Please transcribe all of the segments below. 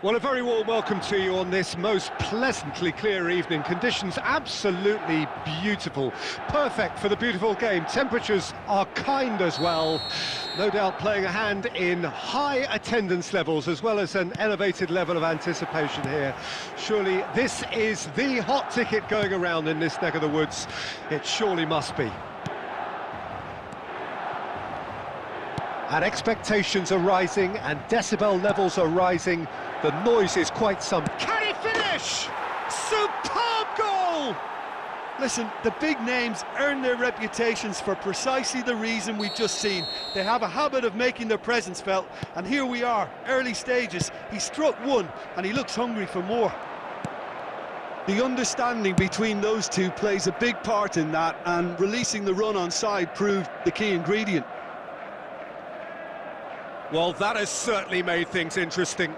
Well, a very warm welcome to you on this most pleasantly clear evening. Conditions absolutely beautiful. Perfect for the beautiful game. Temperatures are kind as well. No doubt playing a hand in high attendance levels as well as an elevated level of anticipation here. Surely this is the hot ticket going around in this neck of the woods. It surely must be. And expectations are rising and decibel levels are rising. The noise is quite some. Can he finish? Superb goal! Listen, the big names earn their reputations for precisely the reason we've just seen. They have a habit of making their presence felt, and here we are, early stages. He struck one, and he looks hungry for more. The understanding between those two plays a big part in that, and releasing the run on side proved the key ingredient. Well, that has certainly made things interesting.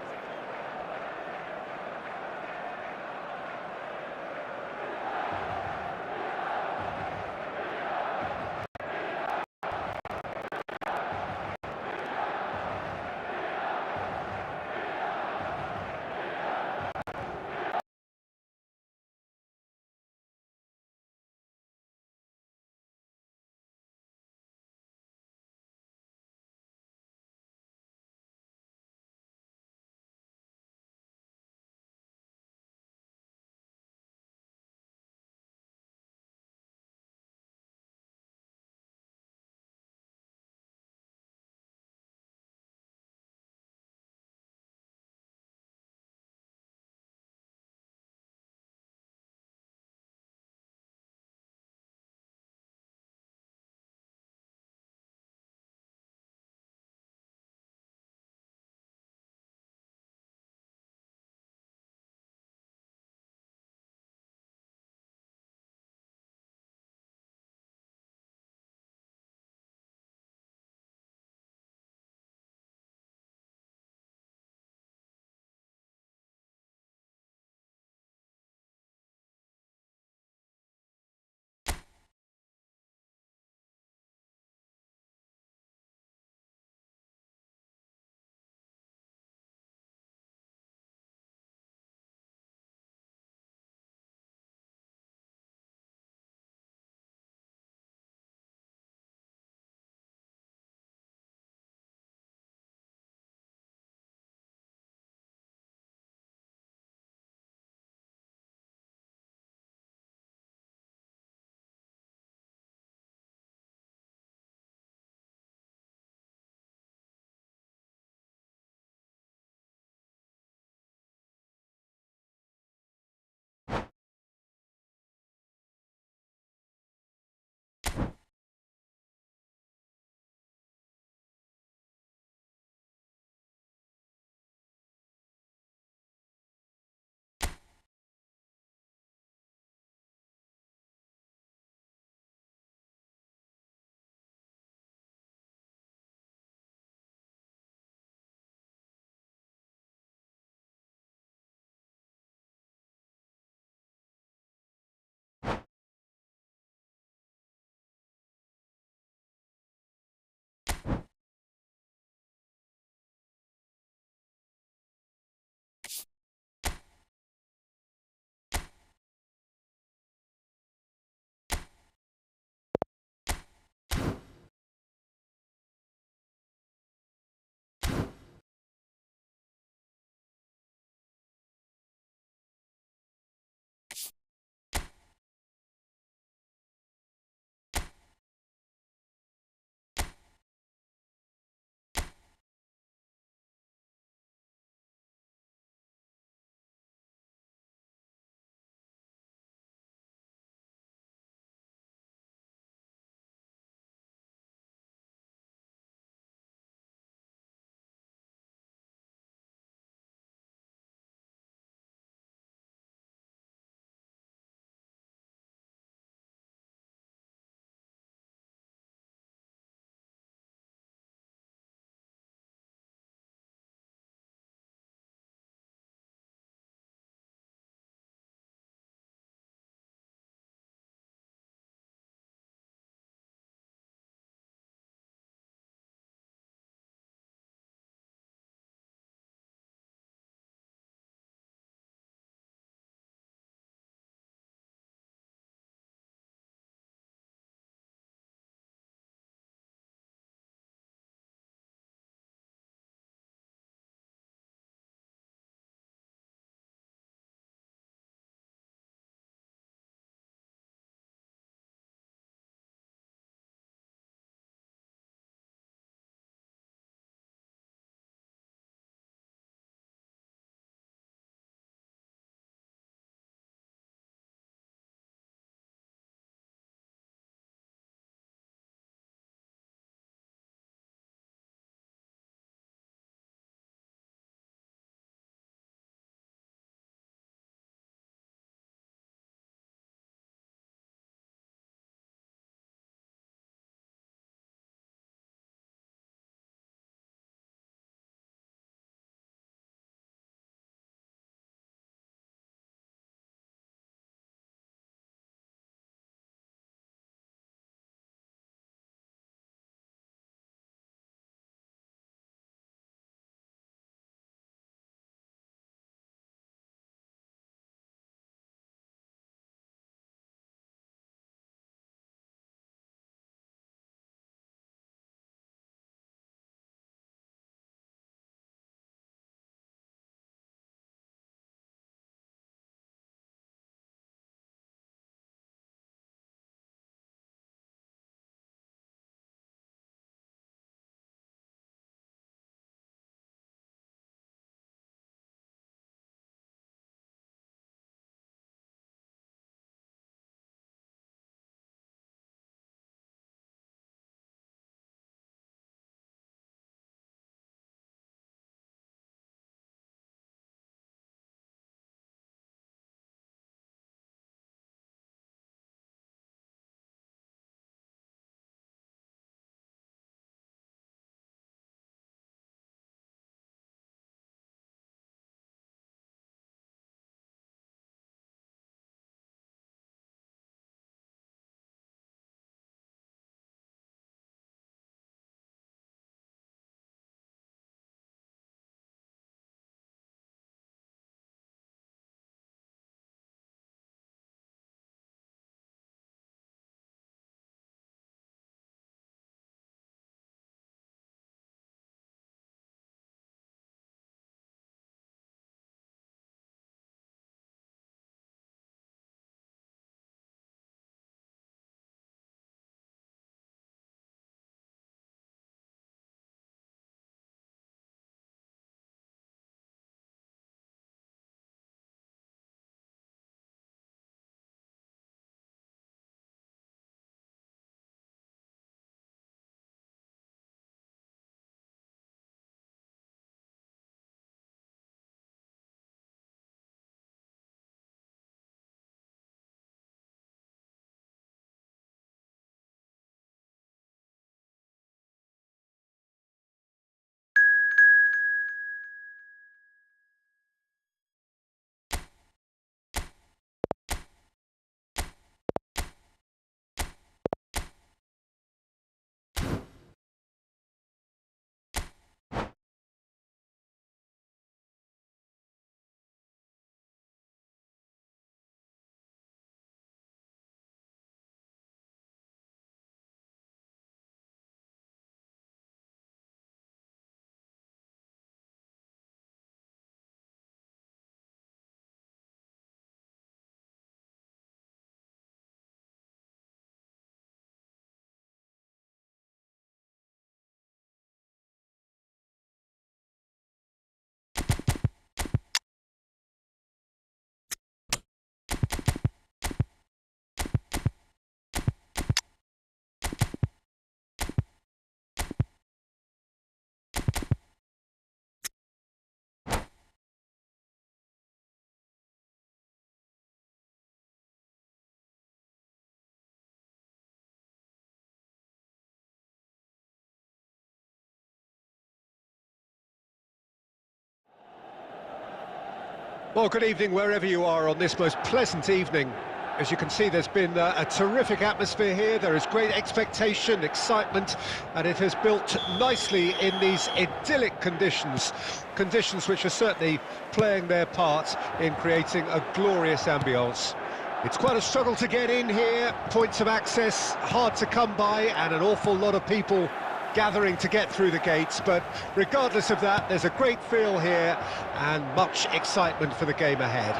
Well, good evening wherever you are on this most pleasant evening. As you can see, there's been a terrific atmosphere here. There is great expectation, excitement, and it has built nicely in these idyllic conditions. Conditions which are certainly playing their part in creating a glorious ambience. It's quite a struggle to get in here, points of access hard to come by, and an awful lot of people gathering to get through the gates, but regardless of that, there's a great feel here and much excitement for the game ahead.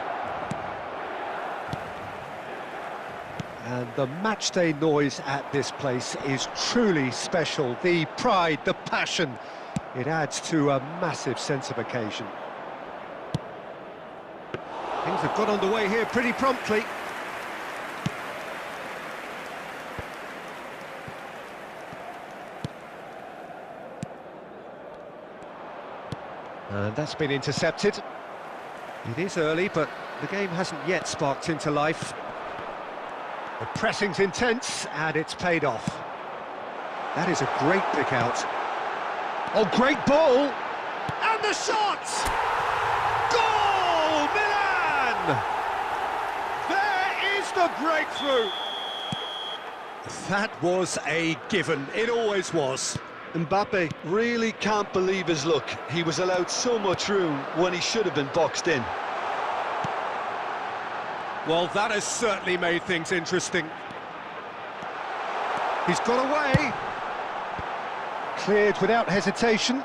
And the matchday noise at this place is truly special. The pride, the passion, it adds to a massive sense of occasion. Things have got underway here pretty promptly. And that's been intercepted. It is early, but the game hasn't yet sparked into life. The pressing's intense, and it's paid off. That is a great pick out. Oh, great ball! And the shot! Goal! Milan! There is the breakthrough! That was a given. It always was. Mbappe really can't believe his luck. He was allowed so much room when he should have been boxed in. Well, that has certainly made things interesting. He's got away. Cleared without hesitation.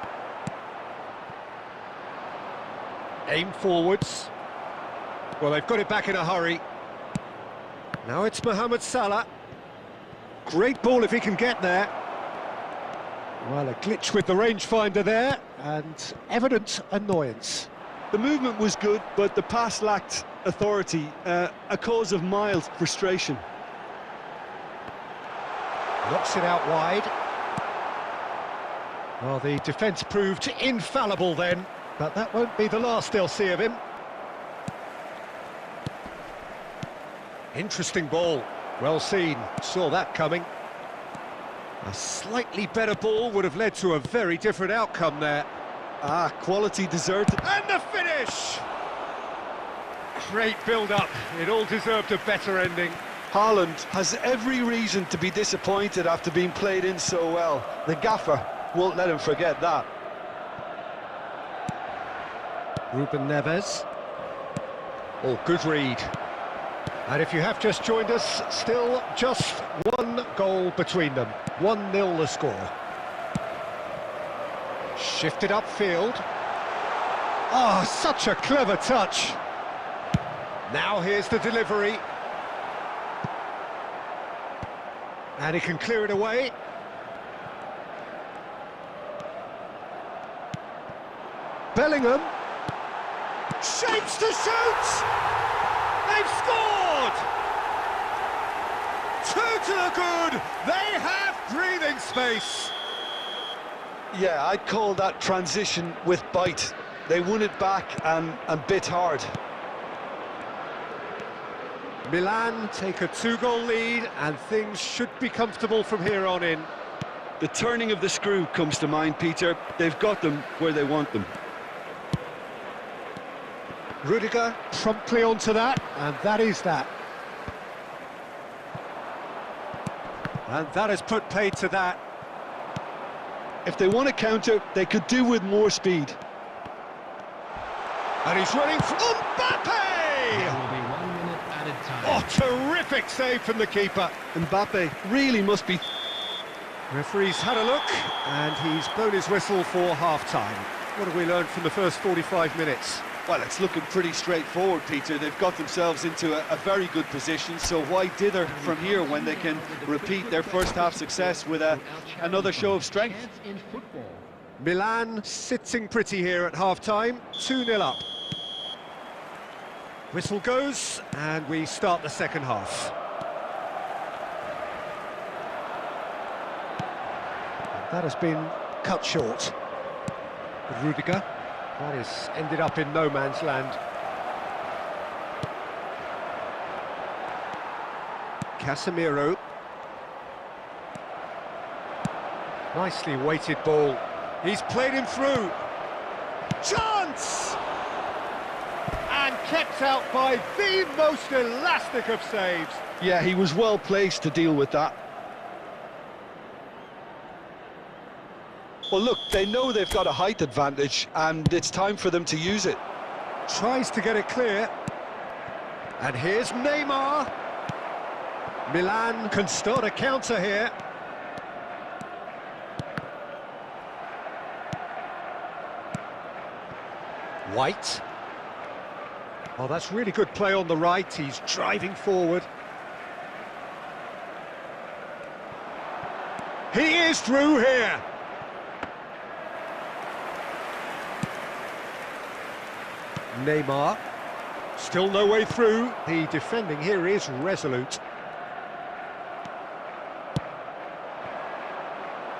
Aim forwards. Well, they've got it back in a hurry. Now it's Mohamed Salah. Great ball if he can get there. Well, a glitch with the rangefinder there, and evident annoyance. The movement was good, but the pass lacked authority, a cause of mild frustration. Knocks it out wide. Well, the defence proved infallible then, but that won't be the last they'll see of him. Interesting ball. Well seen. Saw that coming. A slightly better ball would have led to a very different outcome there. Quality deserved. And the finish! Great build-up. It all deserved a better ending. Haaland has every reason to be disappointed after being played in so well. The gaffer won't let him forget that. Ruben Neves. Oh, good read. And if you have just joined us, still just one goal between them. 1-0 the score. Shifted upfield. Oh, such a clever touch. Now here's the delivery. And he can clear it away. Bellingham. Shapes to shoot! They've scored! 2 to the good! They have breathing space! Yeah, I'd call that transition with bite. They won it back and bit hard. Milan take a 2-goal lead, and things should be comfortable from here on in. The turning of the screw comes to mind, Peter. They've got them where they want them. Rudiger promptly onto that, and that is that. And that has put paid to that. If they want to counter, they could do with more speed. And he's running for Mbappe! There will be 1 minute added time. Oh, terrific save from the keeper. Mbappe really must be... Referee's had a look, and he's blown his whistle for half-time. What have we learned from the first 45 minutes? Well, it's looking pretty straightforward, Peter. They've got themselves into a very good position, so why dither from here when they can repeat their first half success with another show of strength? Milan sitting pretty here at half-time, 2-0 up. Whistle goes, and we start the second half. And that has been cut short. But Rudiger, that has ended up in no man's land. Casemiro. Nicely weighted ball. He's played him through. Chance! And kept out by the most elastic of saves. Yeah, he was well placed to deal with that. Well, look, they know they've got a height advantage, and it's time for them to use it. Tries to get it clear. And here's Neymar. Milan can start a counter here. White. Oh, that's really good play on the right. He's driving forward. He is through here. Neymar. Still no way through. The defending here is resolute.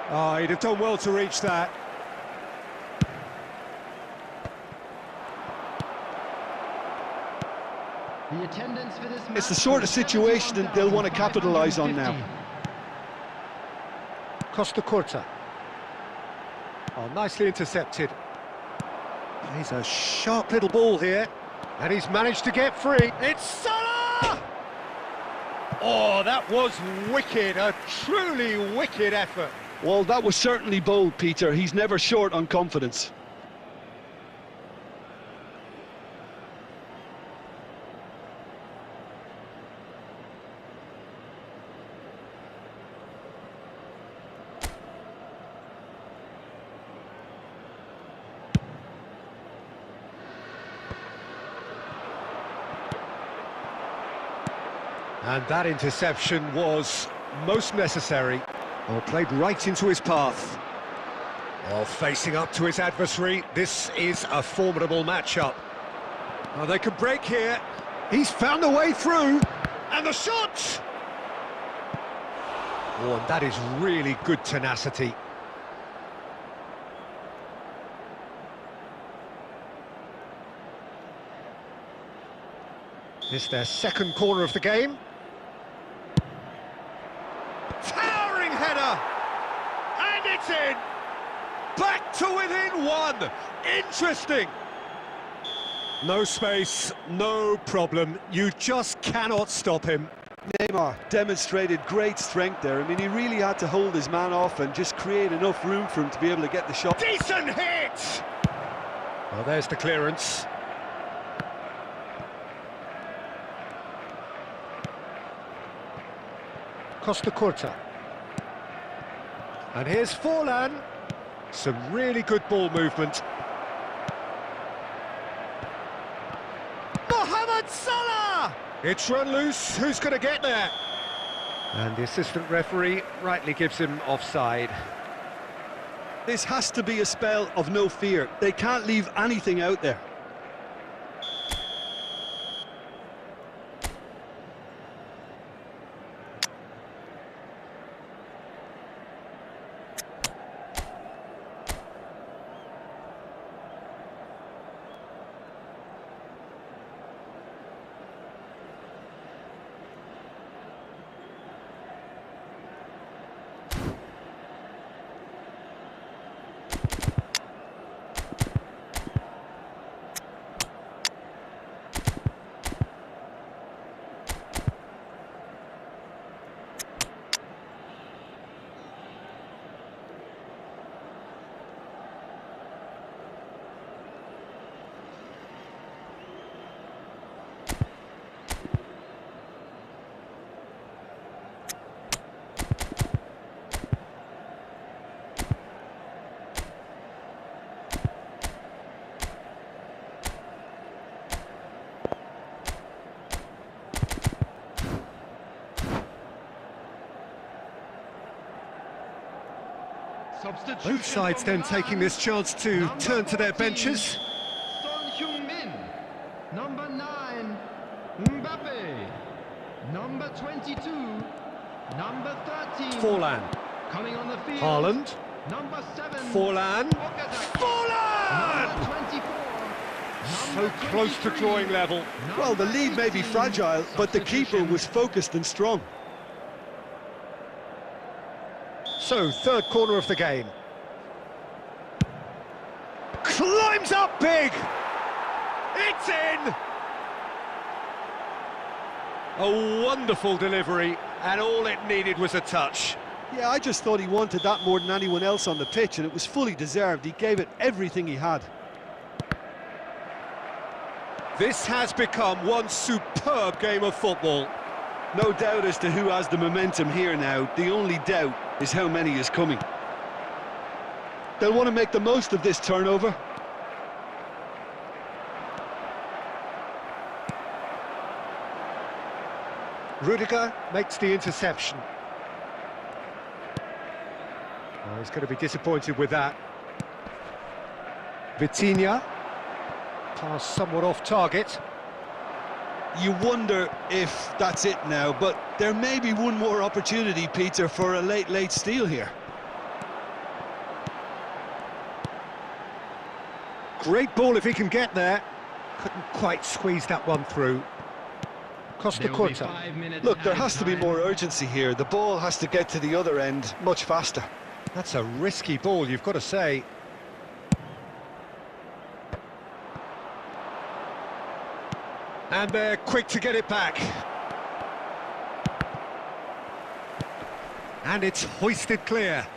Oh, he'd have done well to reach that. The attendance for this match. It's the sort of situation that they'll want to capitalise on now. Costa Curta. Oh, nicely intercepted. He's a sharp little ball here. And he's managed to get free. It's Salah! Oh, that was wicked. A truly wicked effort. Well, that was certainly bold, Peter. He's never short on confidence. And that interception was most necessary. Oh, played right into his path. Oh, facing up to his adversary. This is a formidable matchup. Oh, they can break here. He's found a way through. And the shot! Oh, and that is really good tenacity. This is their second corner of the game. Towering header! And it's in! Back to within one! Interesting! No space, no problem. You just cannot stop him. Neymar demonstrated great strength there. I mean, he really had to hold his man off and just create enough room for him to be able to get the shot. Decent hit! Well, there's the clearance. Costa Curta. And here's Forlan. Some really good ball movement. Mohamed Salah! It's run loose. Who's going to get there? And the assistant referee rightly gives him offside. This has to be a spell of no fear. They can't leave anything out there. Both sides then taking this chance to turn to their benches. Number 9, Mbappe. Number 22, number 13. Forlan. Coming on the field. Haaland. Number 7. Forlan. Forlan! Number 24. So close to drawing level. Well, the lead may be fragile, but the keeper was focused and strong. So, third corner of the game. Climbs up big! It's in! A wonderful delivery, and all it needed was a touch. Yeah, I just thought he wanted that more than anyone else on the pitch, and it was fully deserved. He gave it everything he had. This has become one superb game of football. No doubt as to who has the momentum here now. The only doubt is how many is coming. They'll want to make the most of this turnover. Rudiger makes the interception. Oh, he's going to be disappointed with that. Vitinha. Pass somewhat off target. You wonder if that's it now, but there may be one more opportunity, Peter, for a late steal here. Great ball if he can get there. Couldn't quite squeeze that one through. Costa Curta. Look, there has to be more urgency here. The ball has to get to the other end much faster. That's a risky ball, you've got to say. And they're quick to get it back. And it's hoisted clear.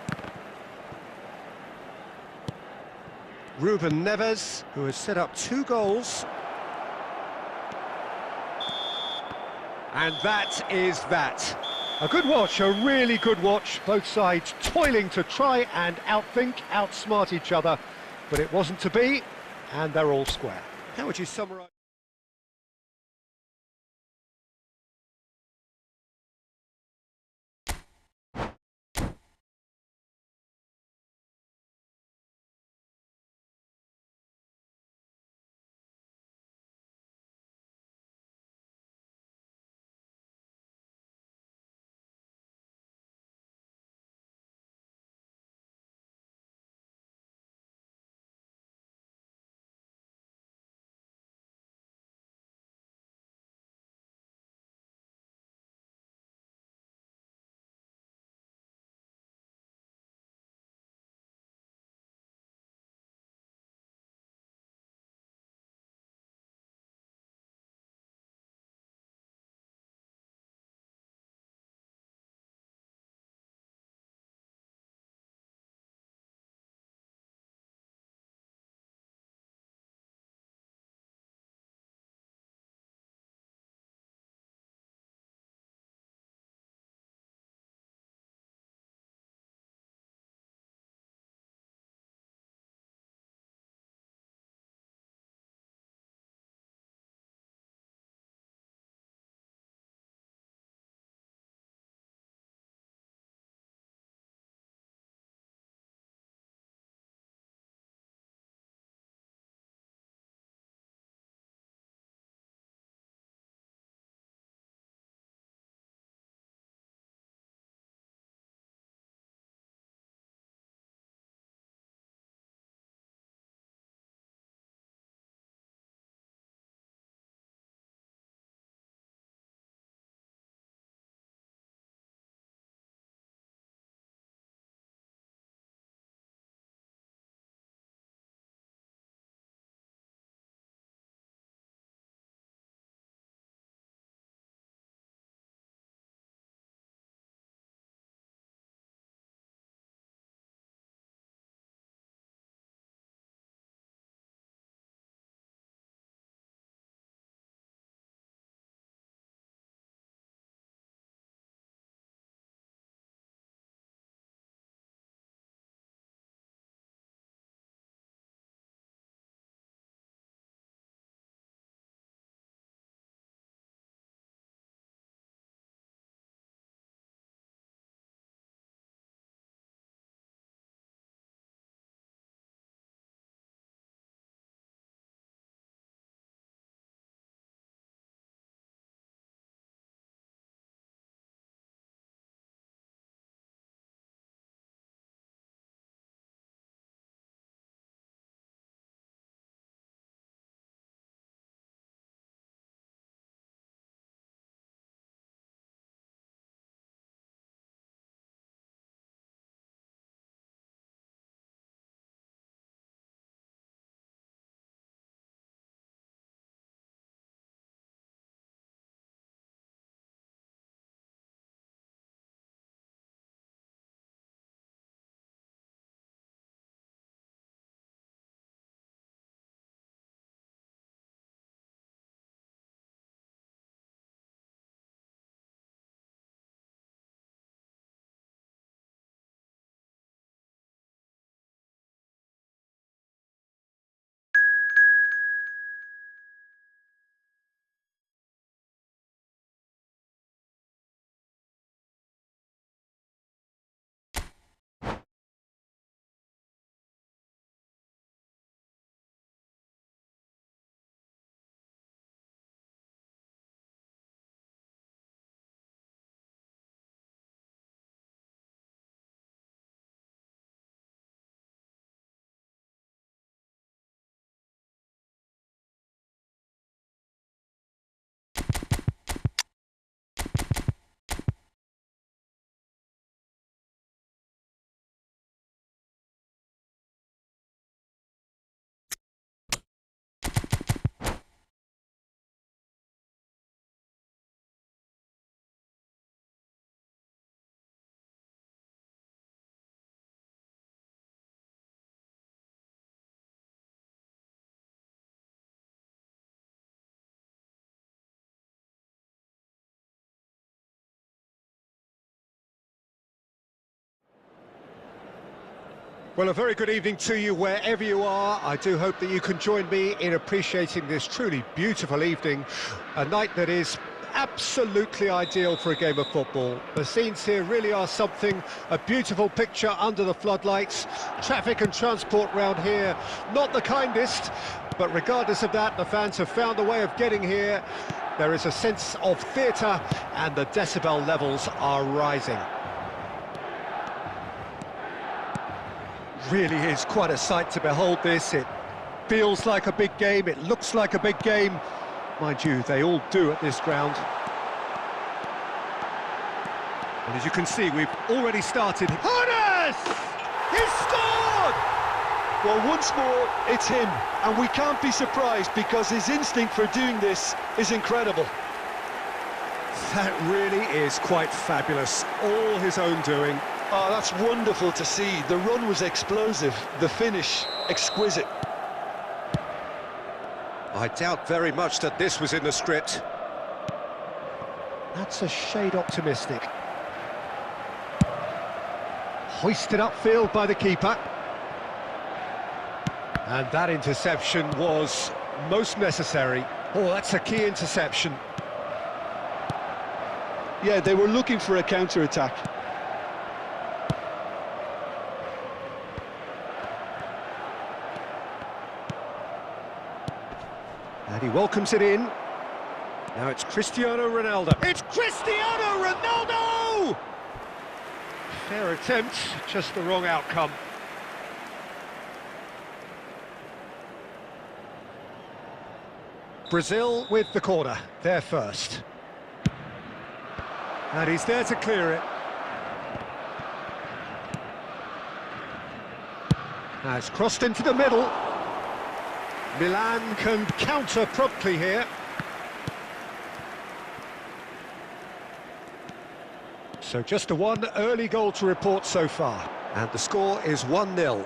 Ruben Neves, who has set up 2 goals. And that is that. A good watch, a really good watch. Both sides toiling to try and outthink, outsmart each other. But it wasn't to be, and they're all square. How would you summarise? Well, a very good evening to you wherever you are. I do hope that you can join me in appreciating this truly beautiful evening, a night that is absolutely ideal for a game of football. The scenes here really are something, a beautiful picture under the floodlights. Traffic and transport round here, not the kindest, but regardless of that, the fans have found a way of getting here. There is a sense of theatre and the decibel levels are rising. Really is quite a sight to behold this. It feels like a big game, it looks like a big game. Mind you, they all do at this ground. And as you can see, we've already started. Jonas! He's scored! Well, once more, it's him, and we can't be surprised because his instinct for doing this is incredible. That really is quite fabulous, all his own doing. Oh, that's wonderful to see. The run was explosive, the finish exquisite. I doubt very much that this was in the script. That's a shade optimistic. Hoisted upfield by the keeper. And that interception was most necessary. Oh, that's a key interception. Yeah, they were looking for a counter-attack. And he welcomes it in. Now it's Cristiano Ronaldo. It's Cristiano Ronaldo! Fair attempt, just the wrong outcome. Brazil with the corner, there first. And he's there to clear it. Now it's crossed into the middle. Milan can counter promptly here. So just a one early goal to report so far. And the score is 1-0.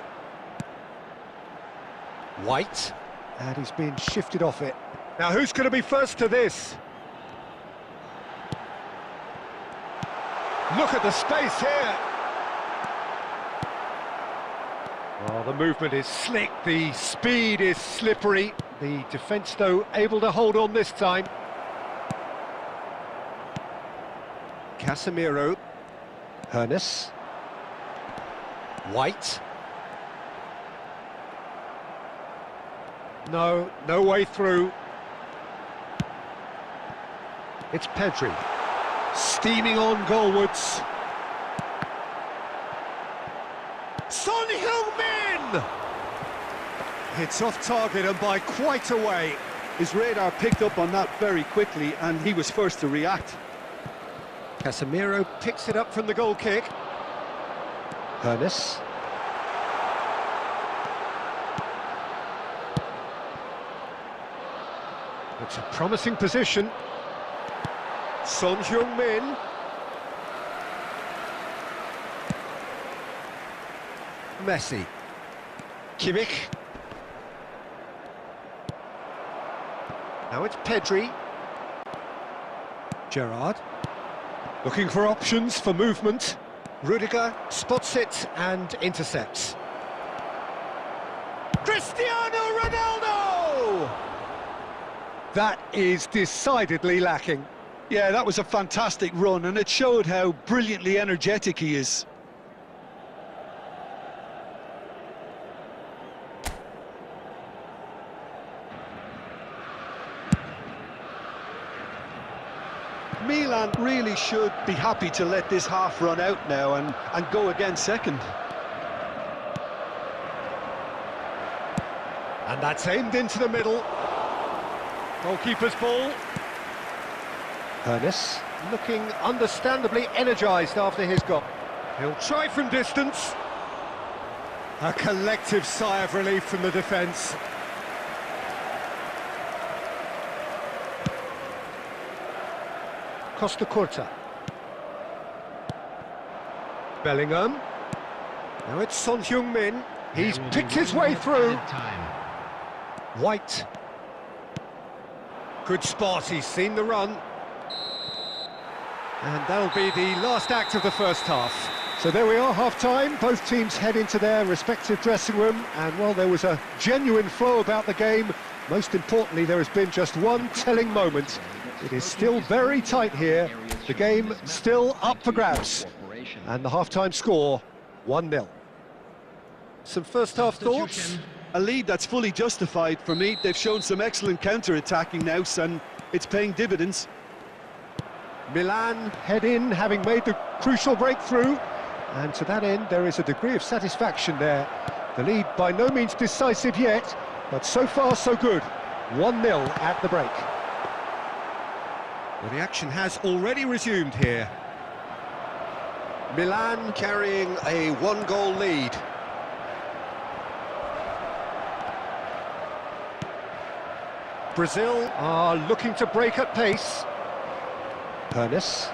White. And he's been shifted off it. Now who's going to be first to this? Look at the space here. Oh, the movement is slick, the speed is slippery. The defence, though, able to hold on this time. Casemiro. Hernes. White. No way through. It's Pedri. Steaming on goalwards. Son Heung-min! It's off target and by quite a way. His radar picked up on that very quickly and he was first to react. Casemiro picks it up from the goal kick. Hernes. It's a promising position. Son Heung-min. Messi. Kimmich. Now it's Pedri. Gerrard. Looking for options for movement. Rudiger spots it and intercepts. Cristiano Ronaldo! That is decidedly lacking. Yeah, that was a fantastic run and it showed how brilliantly energetic he is. Milan really should be happy to let this half run out now and go again second. And that's aimed into the middle. Goalkeeper's ball. Hernes looking understandably energised after his goal. He'll try from distance. A collective sigh of relief from the defence. Costa Curta. Bellingham. Now it's Son Heung-min. He's picked his way through. White. Good spot, he's seen the run. And that'll be the last act of the first half. So there we are, half-time. Both teams head into their respective dressing room, and while there was a genuine flow about the game, most importantly, there has been just one telling moment. It is still very tight here. The game still up for grabs. And the half-time score, 1-0. Some first-half thoughts? A lead that's fully justified for me. They've shown some excellent counter-attacking now, and it's paying dividends. Milan head in, having made the crucial breakthrough. And to that end, there is a degree of satisfaction there. The lead by no means decisive yet, but so far so good. 1-0 at the break. Well, the action has already resumed here. Milan carrying a one-goal lead. Brazil are looking to break at pace. Pernis.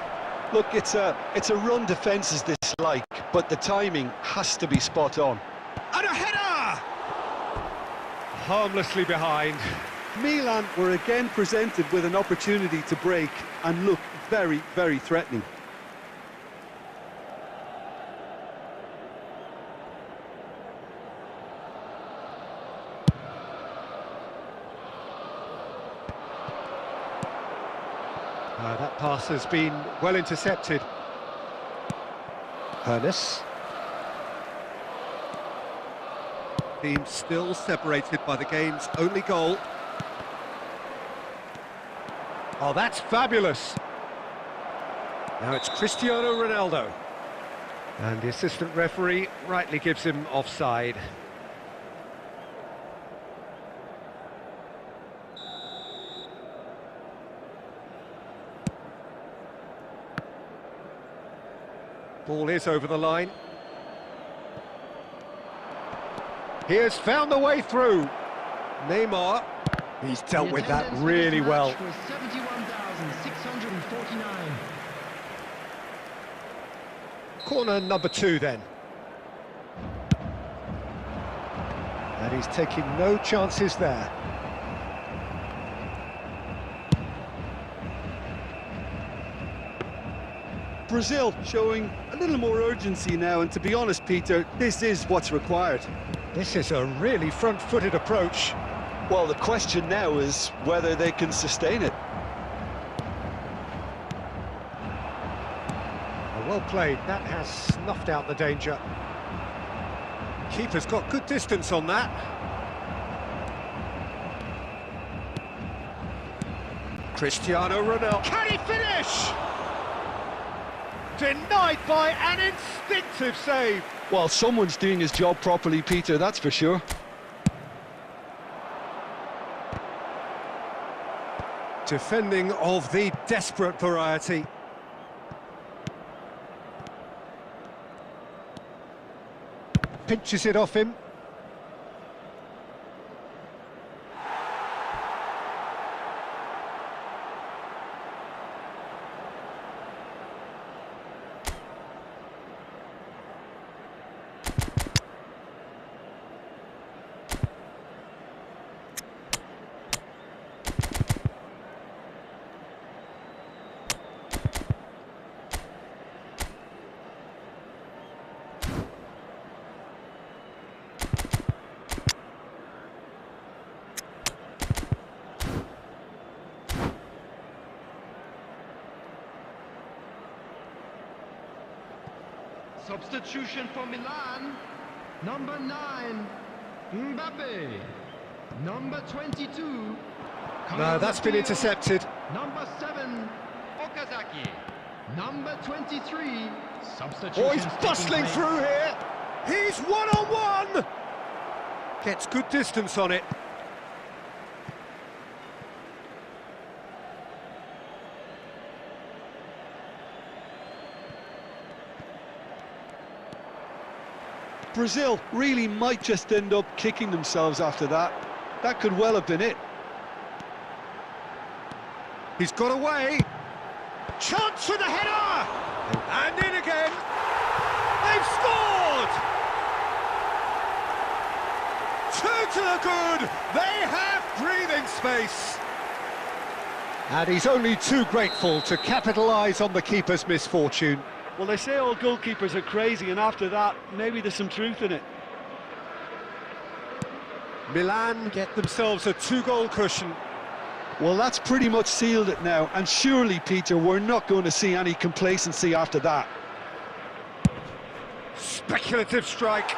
Look, it's a run defence is dislike, but the timing has to be spot on. And a header! Harmlessly behind. Milan were again presented with an opportunity to break and look very, very threatening. That pass has been well intercepted. Pernis. Team still separated by the game's only goal. Oh, that's fabulous. Now it's Cristiano Ronaldo. And the assistant referee rightly gives him offside. Ball is over the line. He has found the way through. Neymar, he's dealt with that really well. 71,649. Corner number 2 then. And he's taking no chances there. Brazil showing a little more urgency now, and to be honest, Peter, this is what's required. This is a really front-footed approach. Well, the question now is whether they can sustain it. Well played, that has snuffed out the danger. Keeper's got good distance on that. Cristiano Ronaldo, can he finish? Denied by an instinctive save. Well, someone's doing his job properly, Peter, that's for sure. Defending of the desperate variety. Pinches it off him. Substitution for Milan. Number 9, Mbappe. Number 22. No, that's been intercepted. Number 7, Okazaki. Number 23. Substitution. Oh, he's bustling through here. He's one-on-one. Gets good distance on it. Brazil really might just end up kicking themselves after that. That could well have been it. He's got away. Chance for the header! And in again. They've scored! 2 to the good. They have breathing space. And he's only too grateful to capitalise on the keeper's misfortune. Well, they say all goalkeepers are crazy, and after that, maybe there's some truth in it. Milan get themselves a 2-goal cushion. Well, that's pretty much sealed it now, and surely, Peter, we're not going to see any complacency after that. Speculative strike.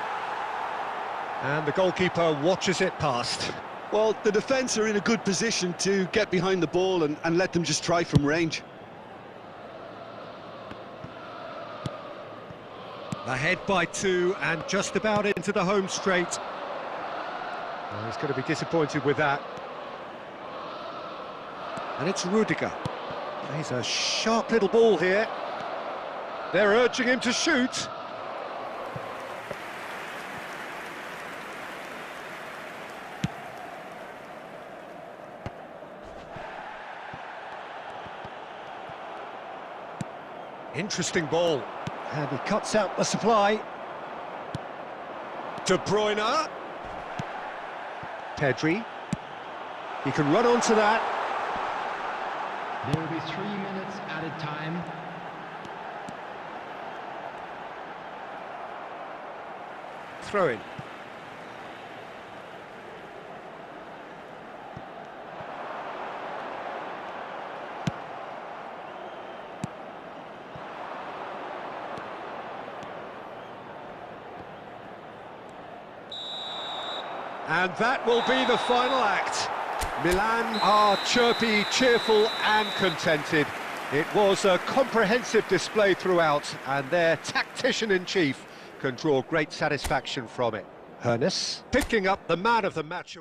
And the goalkeeper watches it past. Well, the defence are in a good position to get behind the ball and let them just try from range. Ahead by 2 and just about into the home straight. Oh, he's going to be disappointed with that. And it's Rudiger. He's a sharp little ball here. They're urging him to shoot. Interesting ball. And he cuts out the supply. De Bruyne. Pedri. He can run onto that. There will be 3 minutes added time. Throw in. And that will be the final act. Milan are chirpy, cheerful and contented. It was a comprehensive display throughout, and their tactician-in-chief can draw great satisfaction from it. Hernes picking up the man of the match.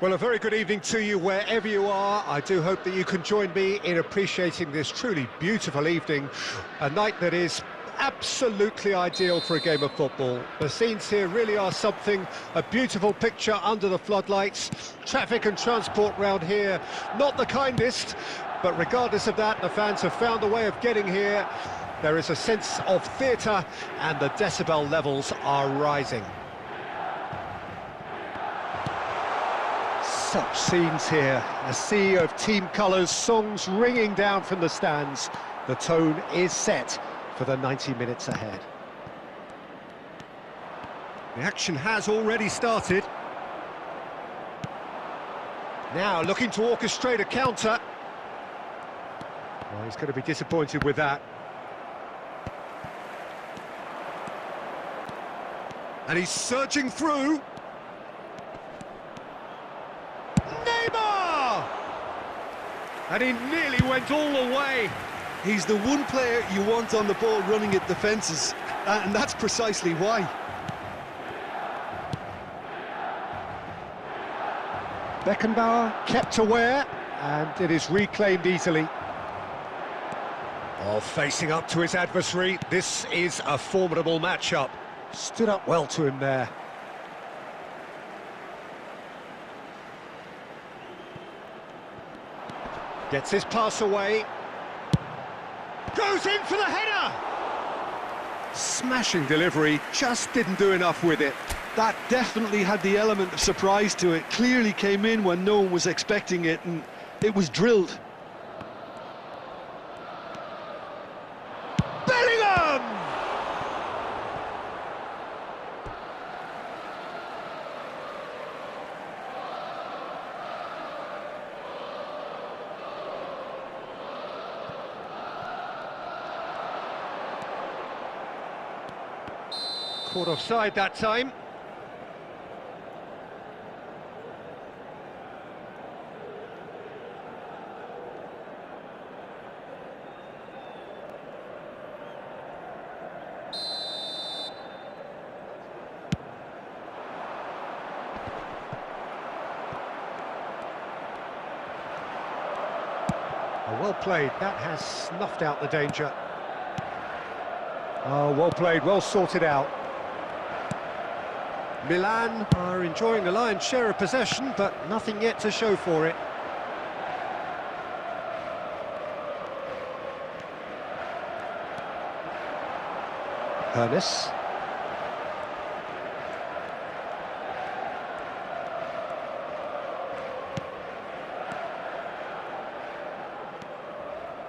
Well, a very good evening to you wherever you are. I do hope that you can join me in appreciating this truly beautiful evening, a night that is absolutely ideal for a game of football. The scenes here really are something, a beautiful picture under the floodlights. Traffic and transport round here, not the kindest, but regardless of that, the fans have found a way of getting here. There is a sense of theatre and the decibel levels are rising. Such scenes here, a sea of team colours, songs ringing down from the stands. The tone is set for the 90 minutes ahead. The action has already started. Now looking to orchestrate a counter. Well, he's going to be disappointed with that. And he's surging through. And he nearly went all the way. He's the one player you want on the ball running at defences, and that's precisely why. Beckenbauer kept aware, and it is reclaimed easily. Oh, facing up to his adversary, this is a formidable matchup. Stood up well to him there. Gets his pass away. Goes in for the header! Smashing delivery, just didn't do enough with it. That definitely had the element of surprise to it. Clearly came in when no one was expecting it, and it was drilled. Bellingham! Caught offside that time. Oh, well played. That has snuffed out the danger. Oh, well played, well sorted out. Milan are enjoying the lion's share of possession, but nothing yet to show for it. Ernest.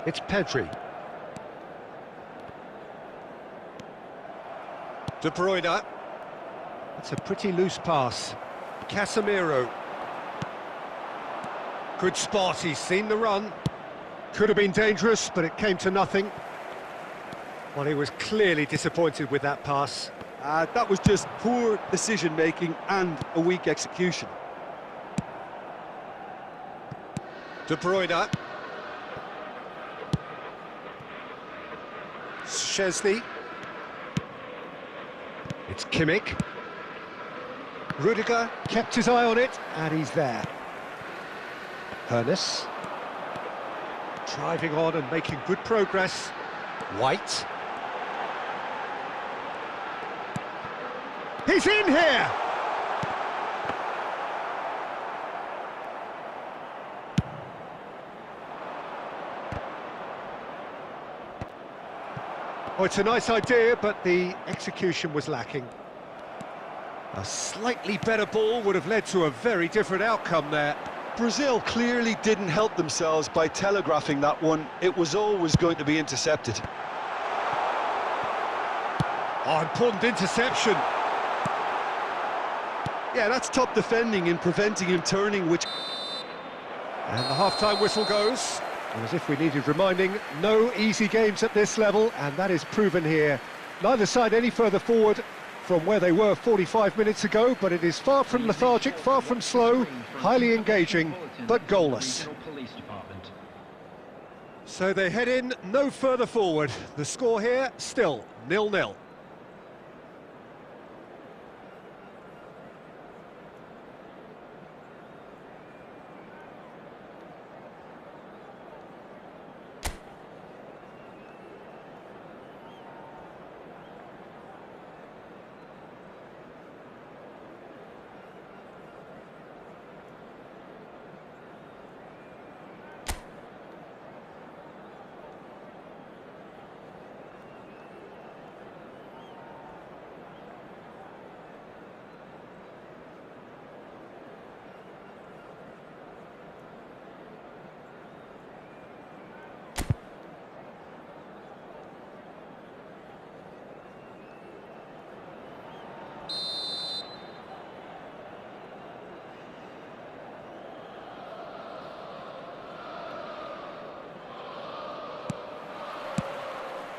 It's Pedri. De Bruyne. That's a pretty loose pass. Casemiro. Good spot, he's seen the run. Could have been dangerous, but it came to nothing. Well, he was clearly disappointed with that pass. That was just poor decision-making and a weak execution. De Bruyne. Szczesny. It's Kimmich. Rudiger kept his eye on it, and he's there. Ernest. Driving on and making good progress. White. He's in here! Oh, it's a nice idea, but the execution was lacking. A slightly better ball would have led to a very different outcome there. Brazil clearly didn't help themselves by telegraphing that one. It was always going to be intercepted. Oh, important interception. Yeah, that's top defending in preventing him turning, which... And the half-time whistle goes. And as if we needed reminding, no easy games at this level, and that is proven here. Neither side any further forward from where they were 45 minutes ago, but it is far from lethargic, far from slow, highly engaging, but goalless. So they head in no further forward. The score here, still 0-0.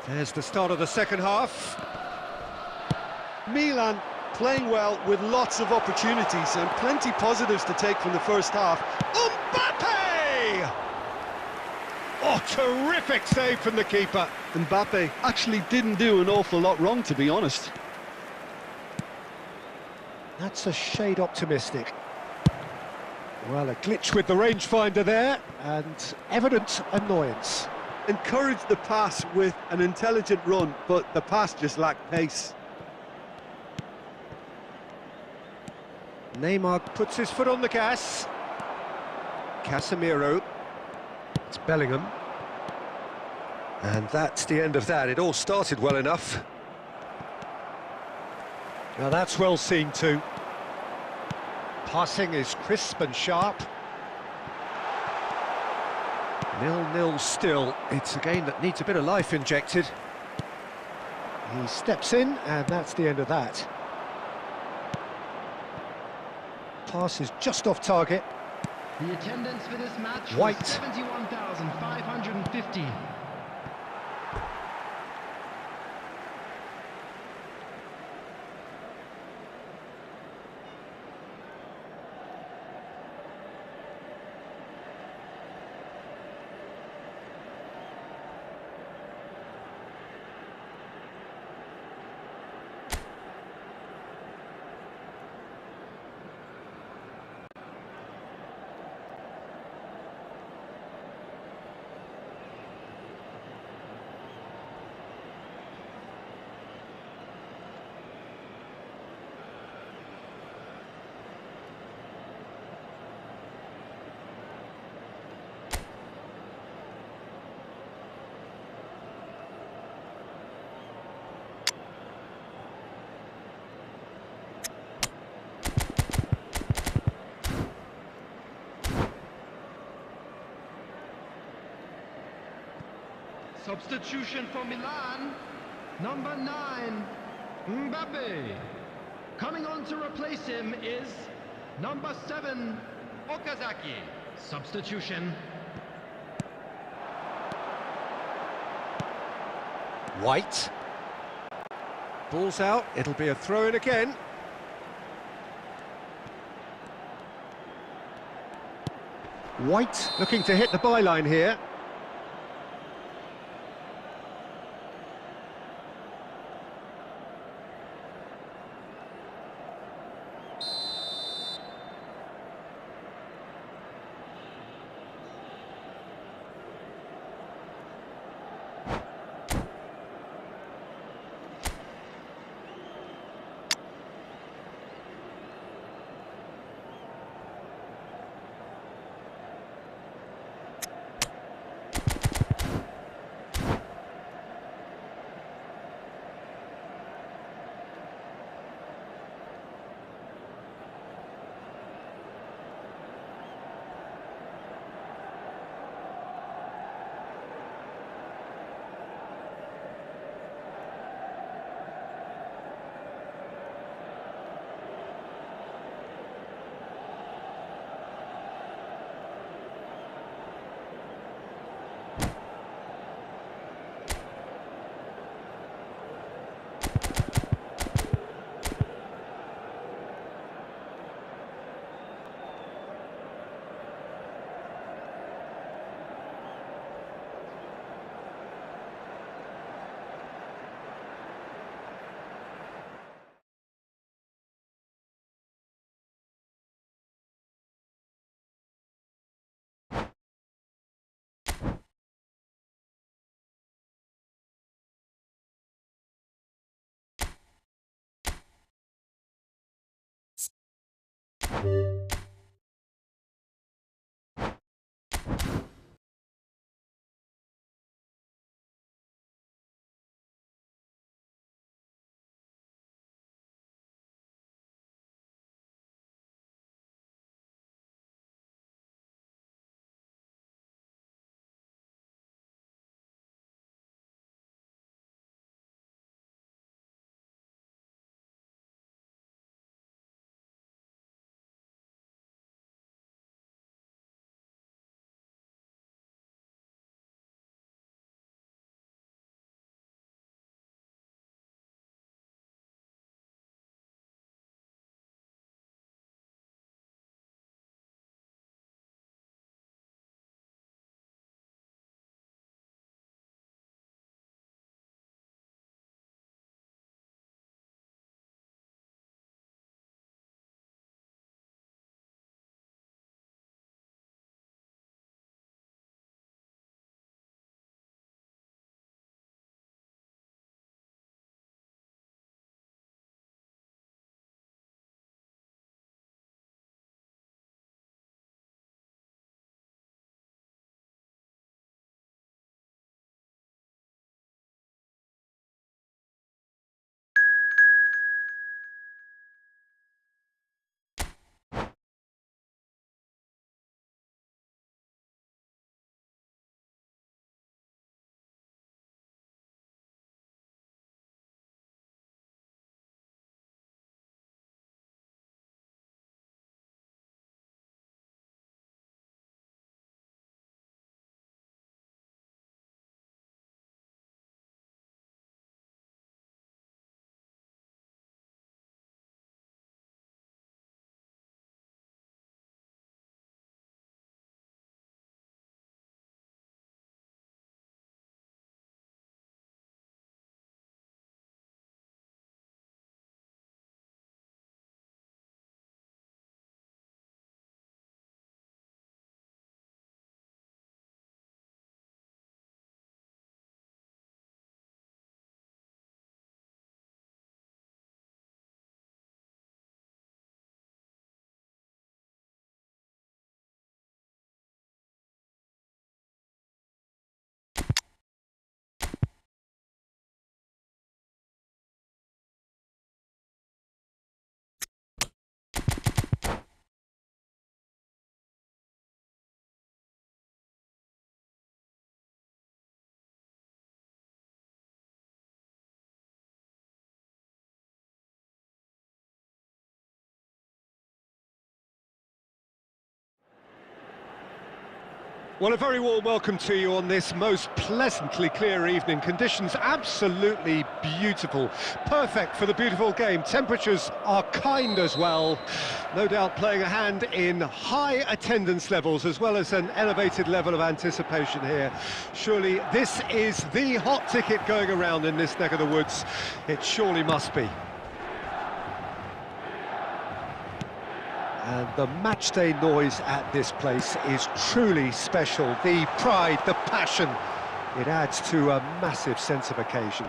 There's the start of the second half. Milan playing well with lots of opportunities and plenty positives to take from the first half. Mbappe! Oh, terrific save from the keeper. Mbappe actually didn't do an awful lot wrong, to be honest. That's a shade optimistic. Well, a glitch with the rangefinder there, and evident annoyance. Encouraged the pass with an intelligent run, but the pass just lacked pace. Neymar puts his foot on the gas. Casemiro. It's Bellingham. And that's the end of that. It all started well enough. Now that's well seen too. Passing is crisp and sharp. 0-0 still. It's a game that needs a bit of life injected. He steps in, and that's the end of that. Pass is just off target. The attendance for this match White. was 71,550. Substitution for Milan, number 9, Mbappe. Coming on to replace him is number 7, Okazaki. Substitution. White. Ball's out, it'll be a throw-in again. White looking to hit the byline here. Well, a very warm welcome to you on this most pleasantly clear evening. Conditions absolutely beautiful. Perfect for the beautiful game. Temperatures are kind as well. No doubt playing a hand in high attendance levels as well as an elevated level of anticipation here. Surely this is the hot ticket going around in this neck of the woods. It surely must be. And the matchday noise at this place is truly special. The pride, the passion, it adds to a massive sense of occasion.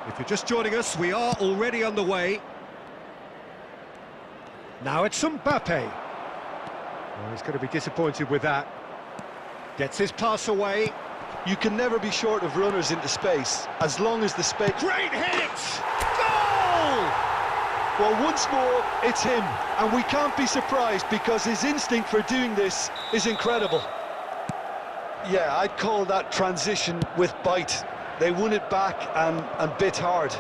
If you're just joining us, we are already underway. Now it's Mbappe. Oh, he's going to be disappointed with that. Gets his pass away. You can never be short of runners into space, as long as the space... Great hit! Goal! Well, once more, it's him, and we can't be surprised because his instinct for doing this is incredible. Yeah, I'd call that transition with bite. They won it back and bit hard.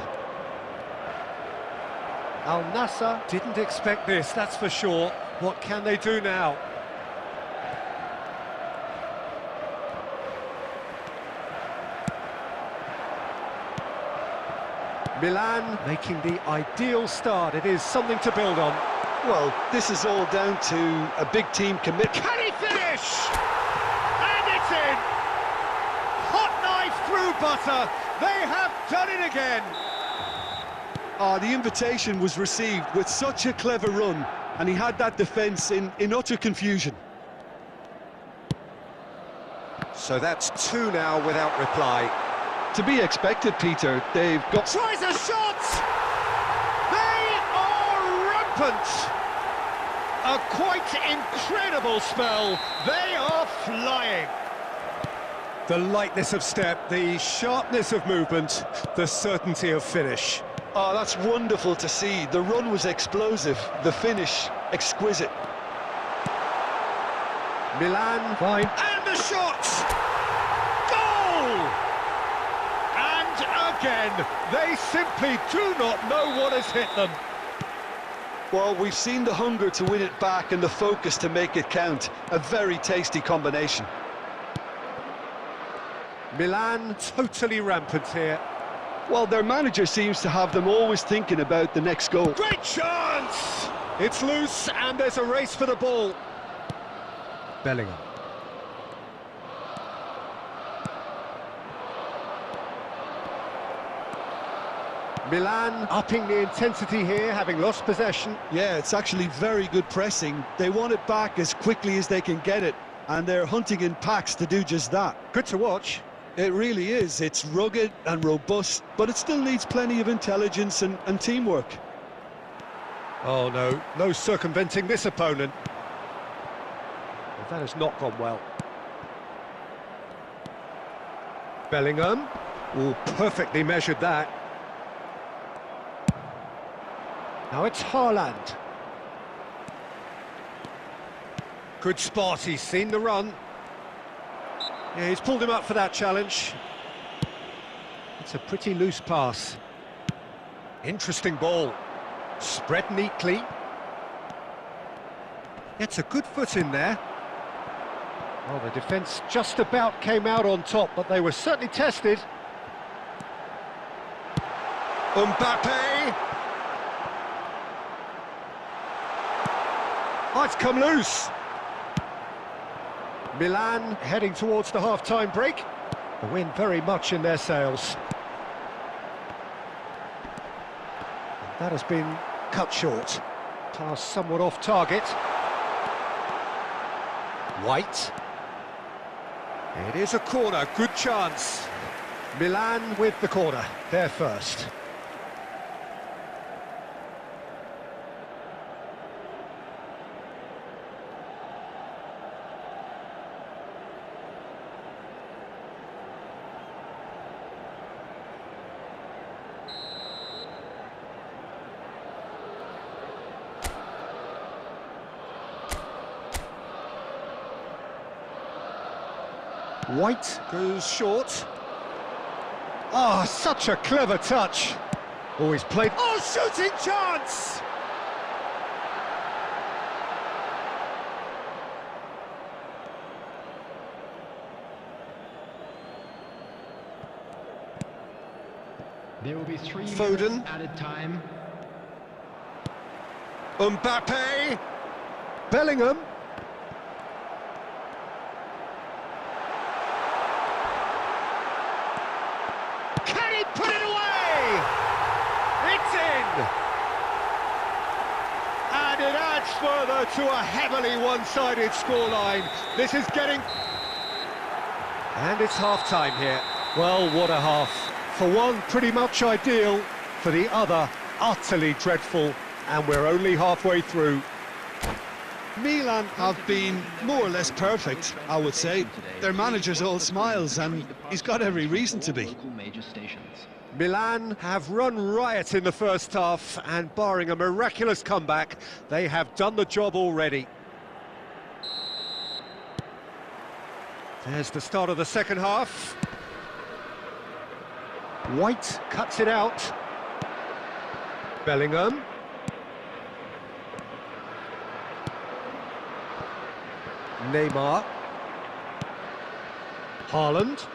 Al Nassr didn't expect this, that's for sure. What can they do now? Milan making the ideal start. It is something to build on. Well, this is all down to a big team commitment. Can he finish? And it's in! Hot knife through butter. They have done it again. The invitation was received with such a clever run, and he had that defence in utter confusion. So that's two now without reply. To be expected, Peter. They've got... Tries a shot! They are rampant! A quite incredible spell. They are flying. The lightness of step, the sharpness of movement, the certainty of finish. Oh, that's wonderful to see. The run was explosive, the finish exquisite. Milan, fine. And the shot! Goal! And again, they simply do not know what has hit them. Well, we've seen the hunger to win it back and the focus to make it count. A very tasty combination. Milan totally rampant here. Well, their manager seems to have them always thinking about the next goal. Great chance! It's loose and there's a race for the ball. Bellingham. Milan upping the intensity here, having lost possession. Yeah, it's actually very good pressing. They want it back as quickly as they can get it, and they're hunting in packs to do just that. Good to watch. It really is. It's rugged and robust, but it still needs plenty of intelligence and teamwork. Oh no, no circumventing this opponent. Well, that has not gone well. Bellingham. Oh, perfectly measured that. Now it's Haaland. Good spot, he's seen the run. Yeah, he's pulled him up for that challenge. It's a pretty loose pass. Interesting ball. Spread neatly. It's a good foot in there. Well, the defence just about came out on top, but they were certainly tested. Mbappe! Oh, it's come loose. Milan heading towards the half-time break. The wind very much in their sails. And that has been cut short. Pass somewhat off target. White. It is a corner, good chance. Milan with the corner, they're first. White goes short. Oh, such a clever touch. Oh, he's played... Oh, shooting chance! There will be 3 Foden. minutes added time. Mbappe. Bellingham. Can he put it away? It's in! And it adds further to a heavily one-sided scoreline. This is getting... And it's half-time here. Well, what a half. For one, pretty much ideal. For the other, utterly dreadful. And we're only halfway through. Milan have been more or less perfect, I would say. Their manager's all smiles, and he's got every reason to be. Milan have run riot in the first half, and barring a miraculous comeback, they have done the job already. There's the start of the second half. White cuts it out. Bellingham. Neymar. Haaland.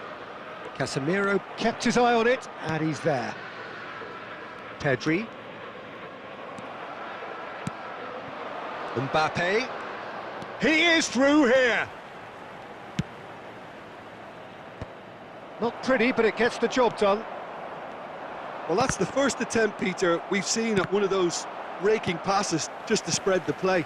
Casemiro kept his eye on it, and he's there. Pedri. Mbappe. He is through here. Not pretty, but it gets the job done. Well, that's the first attempt, Peter, we've seen at one of those raking passes just to spread the play.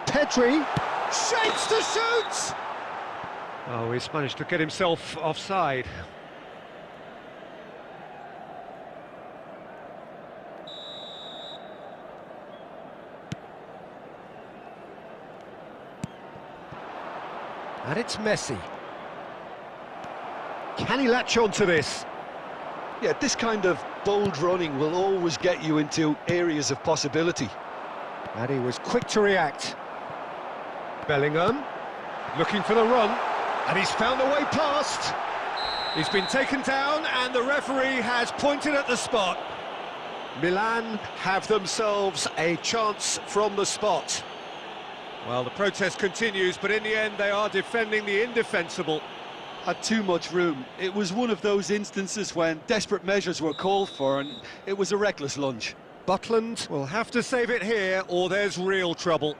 Pedri shapes to shoot! Oh, he's managed to get himself offside. And it's Messi. Can he latch on to this? Yeah, this kind of bold running will always get you into areas of possibility. And he was quick to react. Bellingham, looking for the run, and he's found a way past. He's been taken down, and the referee has pointed at the spot. Milan have themselves a chance from the spot. Well, the protest continues, but in the end they are defending the indefensible. Had too much room. It was one of those instances when desperate measures were called for, and it was a reckless lunge. Butland will have to save it here, or there's real trouble.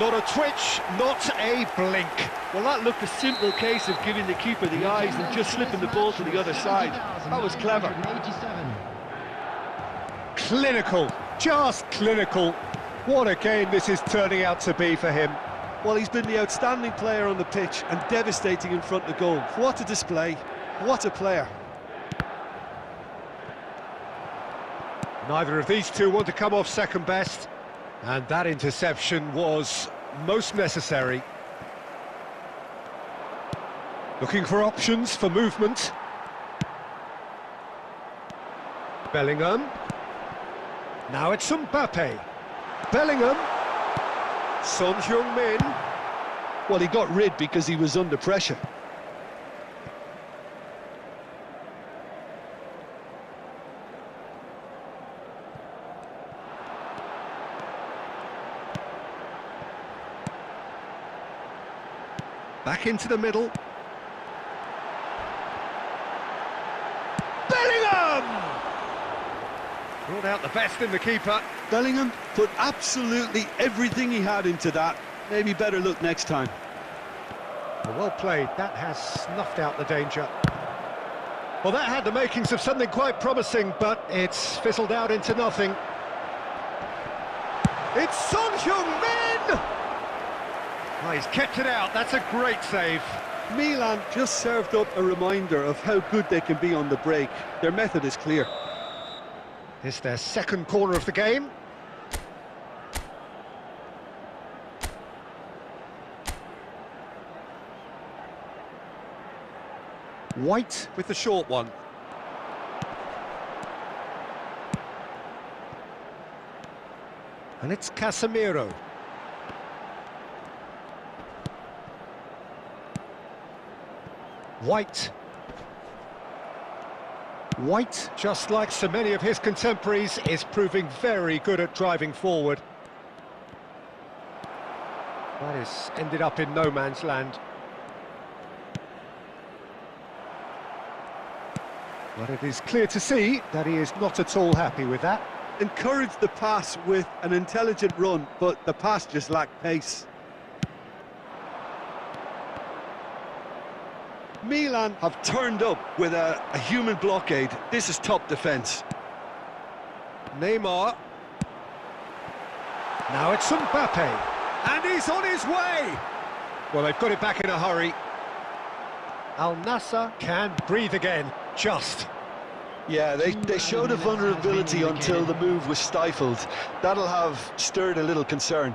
Not a twitch, not a blink. Well, that looked a simple case of giving the keeper the eyes and just slipping the ball to the other side. That was clever. Clinical, just clinical. What a game this is turning out to be for him. Well, he's been the outstanding player on the pitch and devastating in front of goal. What a display, what a player. Neither of these two want to come off second best. And that interception was most necessary. Looking for options for movement. Bellingham. Now it's Mbappe. Bellingham. Son Heung-min. Well, he got rid because he was under pressure. Back into the middle. Bellingham! Brought out the best in the keeper. Bellingham put absolutely everything he had into that. Maybe better look next time. Well played. That has snuffed out the danger. Well, that had the makings of something quite promising, but it's fizzled out into nothing. It's Son Heung-min! Oh, he's kept it out. That's a great save. Milan just served up a reminder of how good they can be on the break. Their method is clear. It's their second corner of the game. White with the short one. And it's Casemiro. White. White, just like so many of his contemporaries, is proving very good at driving forward. That has ended up in no man's land. But it is clear to see that he is not at all happy with that. Encouraged the pass with an intelligent run, but the pass just lacked pace. Milan have turned up with a human blockade. This is top defence. Neymar. Now it's Mbappe. And he's on his way! Well, they've got it back in a hurry. Al Nassr can breathe again, just. Yeah, they showed a vulnerability until the move was stifled. That'll have stirred a little concern.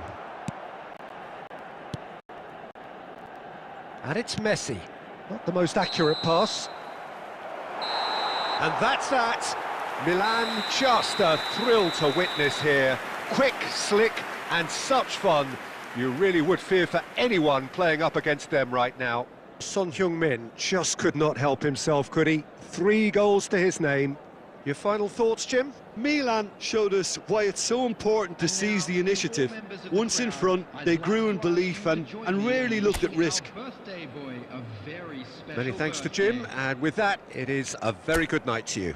And it's Messi. Not the most accurate pass. And that's that. Milan, just a thrill to witness here. Quick, slick, and such fun. You really would fear for anyone playing up against them right now. Son Heung-min just could not help himself, could he? 3 goals to his name. Your final thoughts, Jim? Milan showed us why it's so important to seize the initiative. Once in front, they grew in belief and rarely looked at risk. Many thanks to Jim, and with that, it is a very good night to you.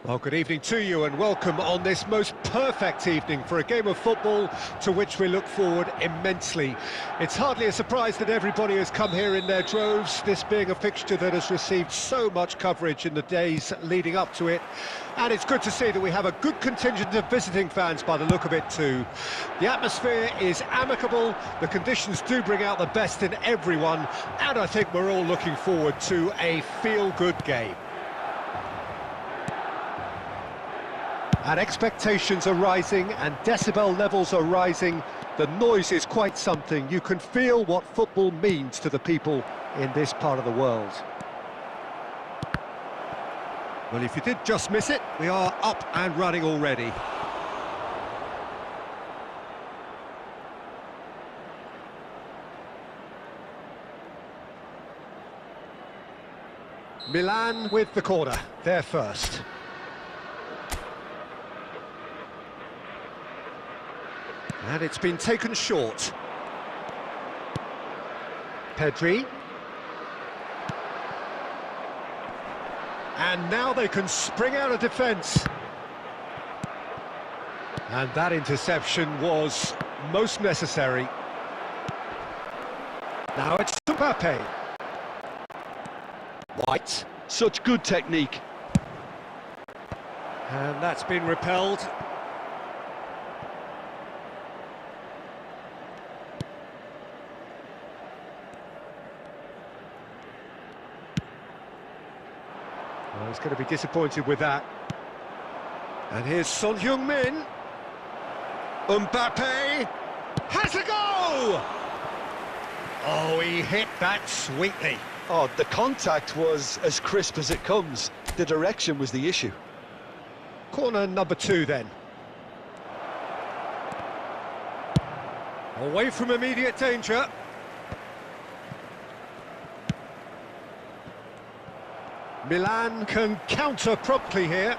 Well, good evening to you and welcome on this most perfect evening for a game of football to which we look forward immensely. It's hardly a surprise that everybody has come here in their droves, this being a fixture that has received so much coverage in the days leading up to it. And it's good to see that we have a good contingent of visiting fans by the look of it too. The atmosphere is amicable, the conditions do bring out the best in everyone, and I think we're all looking forward to a feel-good game. And expectations are rising and decibel levels are rising. The noise is quite something. You can feel what football means to the people in this part of the world. Well, if you did just miss it, we are up and running already. Milan with the corner, they're first. And it's been taken short. Pedri. And now they can spring out of defence. And that interception was most necessary. Now it's Mbappe. White. Such good technique. And that's been repelled. Well, he's going to be disappointed with that. And here's Son Heung-min. Mbappe has a go! Oh, he hit that sweetly. Oh, the contact was as crisp as it comes. The direction was the issue. Corner number 2 then. Away from immediate danger. Milan can counter promptly here.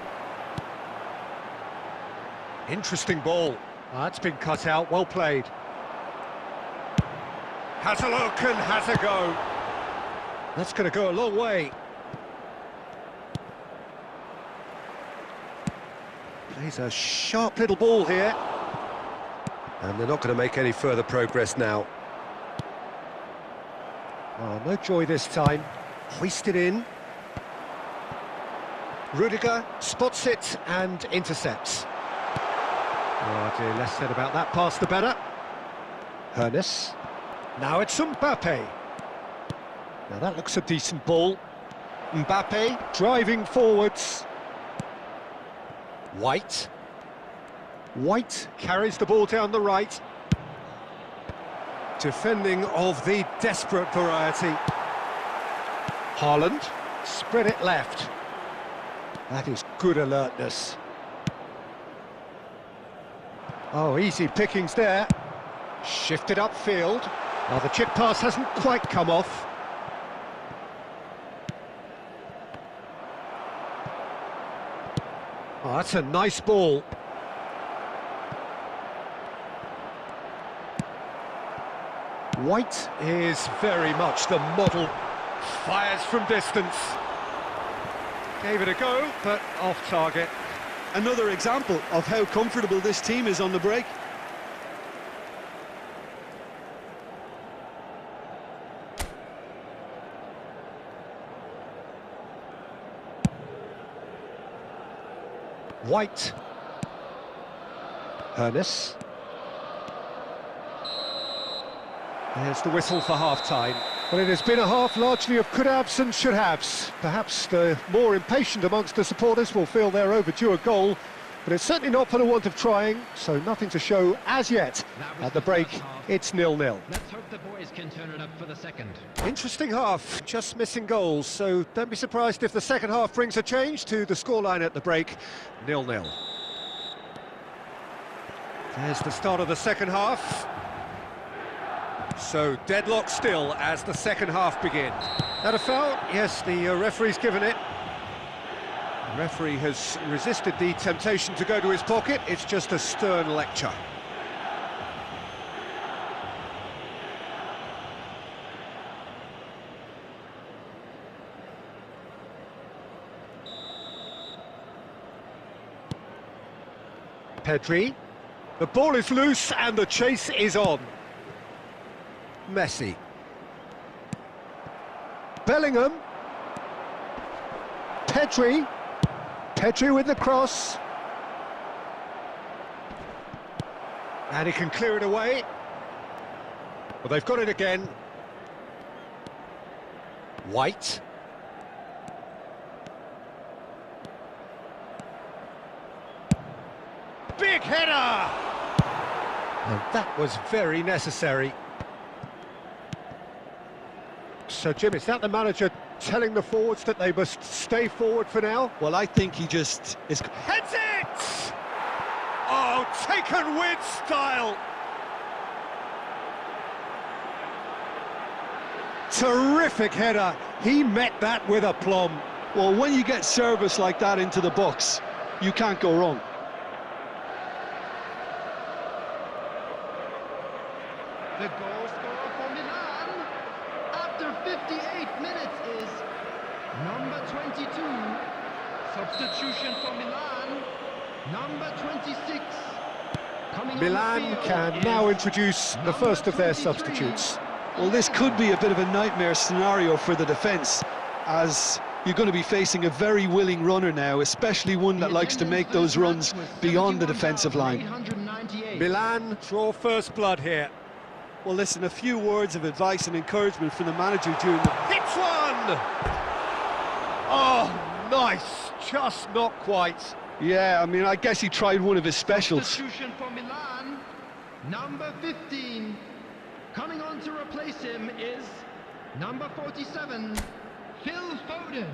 Interesting ball. That's been cut out, well played. Has a look and has a go. That's going to go a long way. Plays a sharp little ball here. And they're not going to make any further progress now. Oh, no joy this time. Hoisted in. Rudiger spots it and intercepts. Oh dear, less said about that pass the better. Hernes. Now it's Mbappe. Now that looks a decent ball. Mbappe driving forwards. White. White carries the ball down the right. Defending of the desperate variety. Haaland. Spread it left. That is good alertness. Oh, easy pickings there. Shifted upfield. Now the chip pass hasn't quite come off. Oh, that's a nice ball. White is very much the model. Fires from distance. Gave it a go, but off target. Another example of how comfortable this team is on the break. White. Hernes. There's the whistle for half-time. Well, it has been a half largely of could-haves and should-haves. Perhaps the more impatient amongst the supporters will feel they're overdue a goal, but it's certainly not for the want of trying, so nothing to show as yet. At the break, it's 0-0. Let's hope the boys can turn it up for the second. Interesting half, just missing goals, so don't be surprised if the second half brings a change to the scoreline at the break. 0-0. There's the start of the second half. So deadlock still as the second half begins. That a foul? Yes, the referee's given it. The referee has resisted the temptation to go to his pocket. It's just a stern lecture. Pedri. The ball is loose and the chase is on. Messi. Bellingham. Pedri. Pedri with the cross. And he can clear it away. Well, they've got it again. White. Big header! And that was very necessary. So, Jim, is that the manager telling the forwards that they must stay forward for now? Well, I think he just is... Heads it! Oh, taken with style! Terrific header. He met that with aplomb. Well, when you get service like that into the box, you can't go wrong. The goal scorer for Milan after 58 minutes is number 22. Substitution for Milan, number 26. Milan can now introduce the first of their substitutes. Well, this could be a bit of a nightmare scenario for the defence, as you're going to be facing a very willing runner now, especially one that likes to make those runs beyond the defensive line. Milan draw first blood here. Well, listen, a few words of advice and encouragement from the manager during the... Hits one! Oh, nice, just not quite. Yeah, I mean, I guess he tried one of his specials. Substitution for Milan, number 15. Coming on to replace him is number 47, Phil Foden.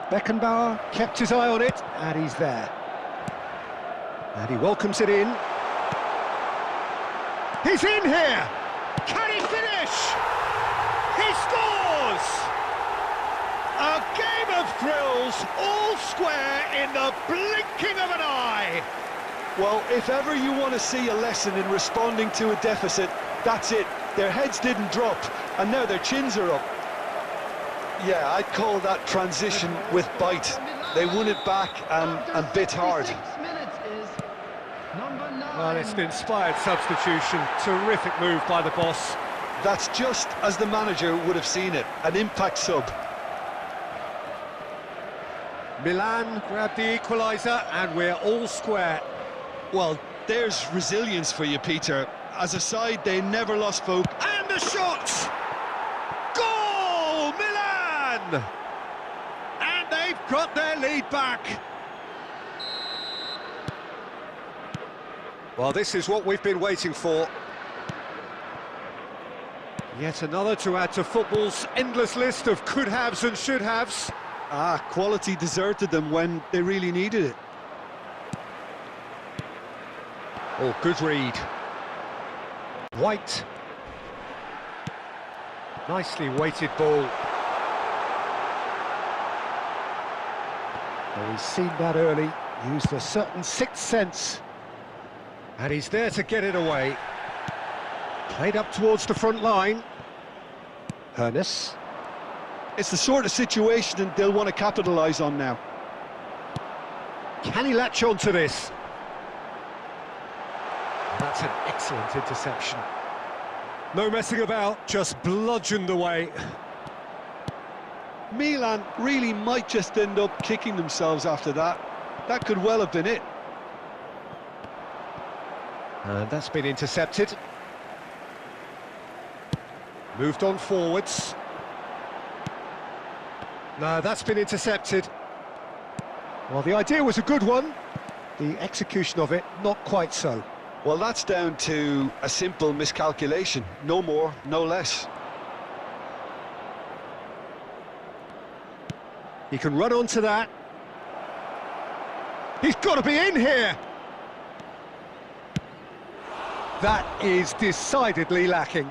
Beckenbauer kept his eye on it, and he's there. And he welcomes it in. He's in here! Can he finish? He scores! A game of thrills, all square in the blinking of an eye. Well, if ever you want to see a lesson in responding to a deficit, that's it. Their heads didn't drop, and now their chins are up. Yeah, I'd call that transition with bite. They won it back and bit hard. Well, it's an inspired substitution. Terrific move by the boss. That's just as the manager would have seen it, an impact sub. Milan grabbed the equaliser, and we're all square. Well, there's resilience for you, Peter. As a side, they never lost folk. And the shot! Goal! Milan! And they've got their lead back. Well, this is what we've been waiting for. Yet another to add to football's endless list of could-haves and should-haves. Quality deserted them when they really needed it. Oh, good read. White. Nicely weighted ball. Oh, he's seen that early, used a certain sixth sense. And he's there to get it away. Played up towards the front line. Hernes. It's the sort of situation that they'll want to capitalise on now. Can he latch on to this? That's an excellent interception. No messing about, just bludgeoned away. Milan really might just end up kicking themselves after that. That could well have been it. And that's been intercepted. Moved on forwards. No, that's been intercepted. Well, the idea was a good one. The execution of it, not quite so. Well, that's down to a simple miscalculation. No more, no less. He can run onto that. He's got to be in here! That is decidedly lacking.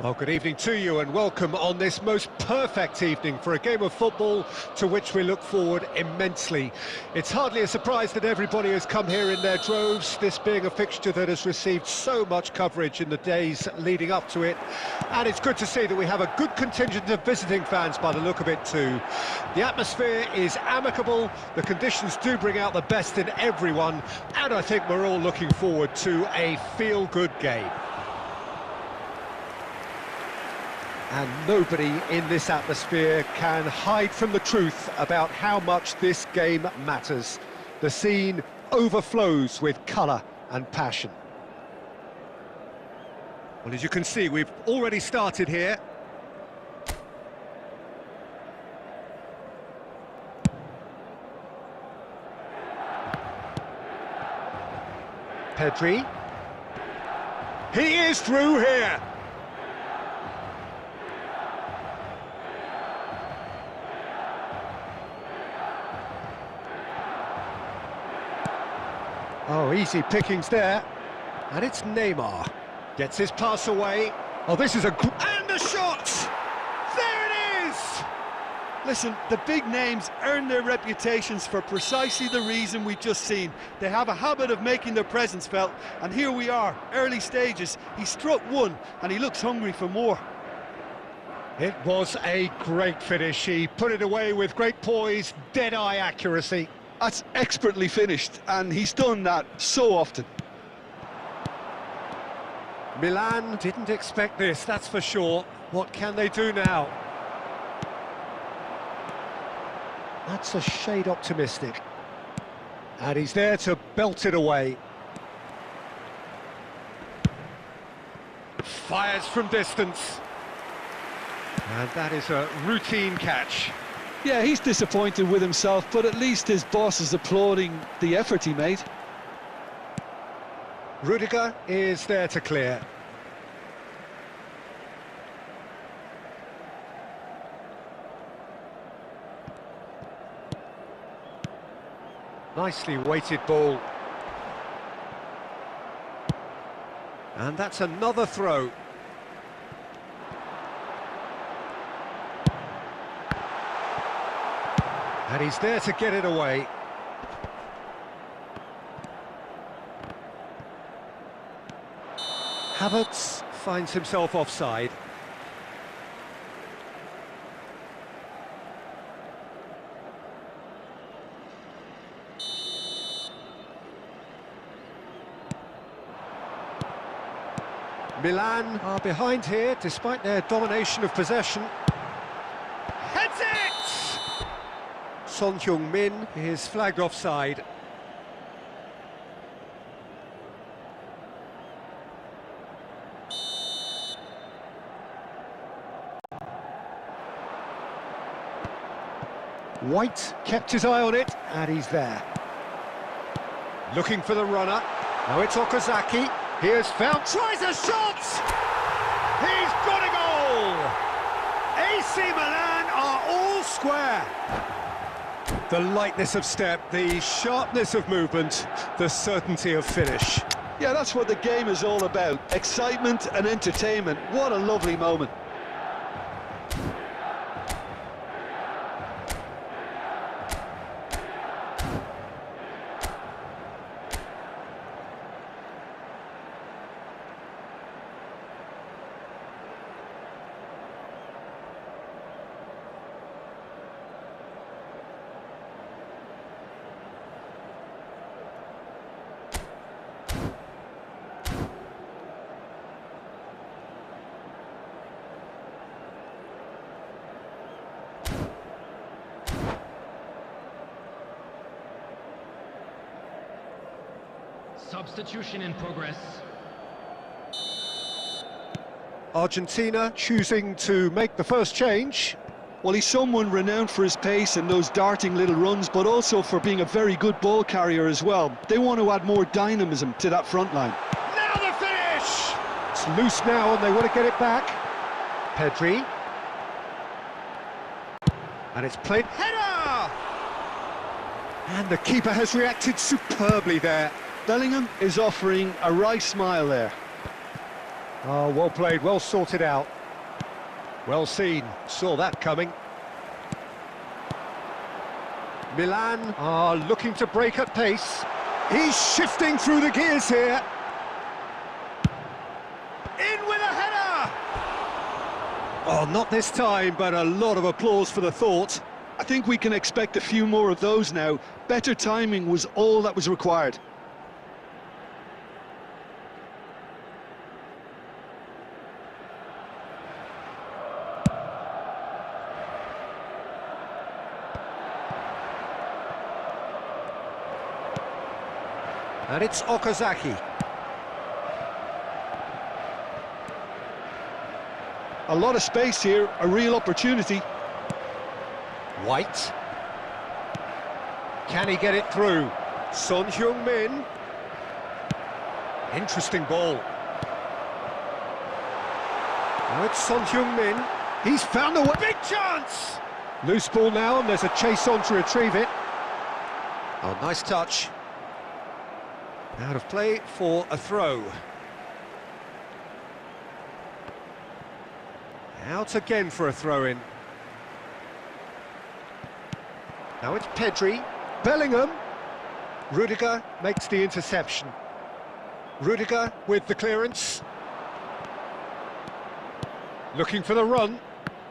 Well, good evening to you and welcome on this most perfect evening for a game of football to which we look forward immensely. It's hardly a surprise that everybody has come here in their droves, this being a fixture that has received so much coverage in the days leading up to it. And it's good to see that we have a good contingent of visiting fans by the look of it too. The atmosphere is amicable, the conditions do bring out the best in everyone, and I think we're all looking forward to a feel-good game. And nobody in this atmosphere can hide from the truth about how much this game matters. The scene overflows with colour and passion. Well, as you can see, we've already started here. Pedri. He is through here. Oh, easy pickings there. And it's Neymar. Gets his pass away. Oh, this is a... And the shot! There it is! Listen, the big names earn their reputations for precisely the reason we've just seen. They have a habit of making their presence felt, and here we are, early stages. He struck one, and he looks hungry for more. It was a great finish. He put it away with great poise, dead-eye accuracy. That's expertly finished, and he's done that so often. Milan didn't expect this, that's for sure. What can they do now? That's a shade optimistic. And he's there to belt it away. Fires from distance. And that is a routine catch. Yeah, he's disappointed with himself, but at least his boss is applauding the effort he made. Rudiger is there to clear. Nicely weighted ball. And that's another throw. And he's there to get it away. Havertz finds himself offside. Milan are behind here despite their domination of possession. Heads it! Son Heung-min is flagged offside. White kept his eye on it, and he's there. Looking for the runner. Now it's Okazaki. He has found... Tries a shot! He's got a goal! AC Milan are all square. The lightness of step, the sharpness of movement, the certainty of finish. Yeah, that's what the game is all about. Excitement and entertainment. What a lovely moment. Substitution in progress. Argentina choosing to make the first change. Well, he's someone renowned for his pace and those darting little runs, but also for being a very good ball carrier as well. They want to add more dynamism to that front line. Now the finish! It's loose now and they want to get it back. Pedri. And it's played header! And the keeper has reacted superbly there. Bellingham is offering a wry smile there. Oh, well played, well sorted out. Well seen, saw that coming. Milan are looking to break at pace. He's shifting through the gears here. In with a header! Oh, not this time, but a lot of applause for the thought. I think we can expect a few more of those now. Better timing was all that was required. And it's Okazaki. A lot of space here, a real opportunity. White. Can he get it through? Son Heung-min. Interesting ball. Now it's Son Heung-min. He's found a big chance! Loose ball now, and there's a chase on to retrieve it. Oh, nice touch. Out of play for a throw. Out again for a throw-in. Now it's Pedri. Bellingham. Rudiger makes the interception. Rudiger with the clearance. Looking for the run.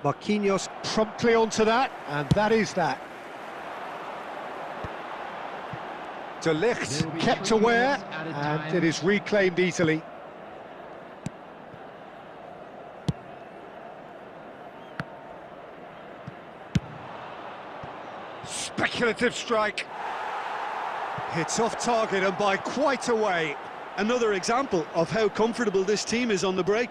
Marquinhos promptly onto that, and that is that. De Ligt kept aware, and it is reclaimed easily. Speculative strike. Hits off target and by quite a way. Another example of how comfortable this team is on the break.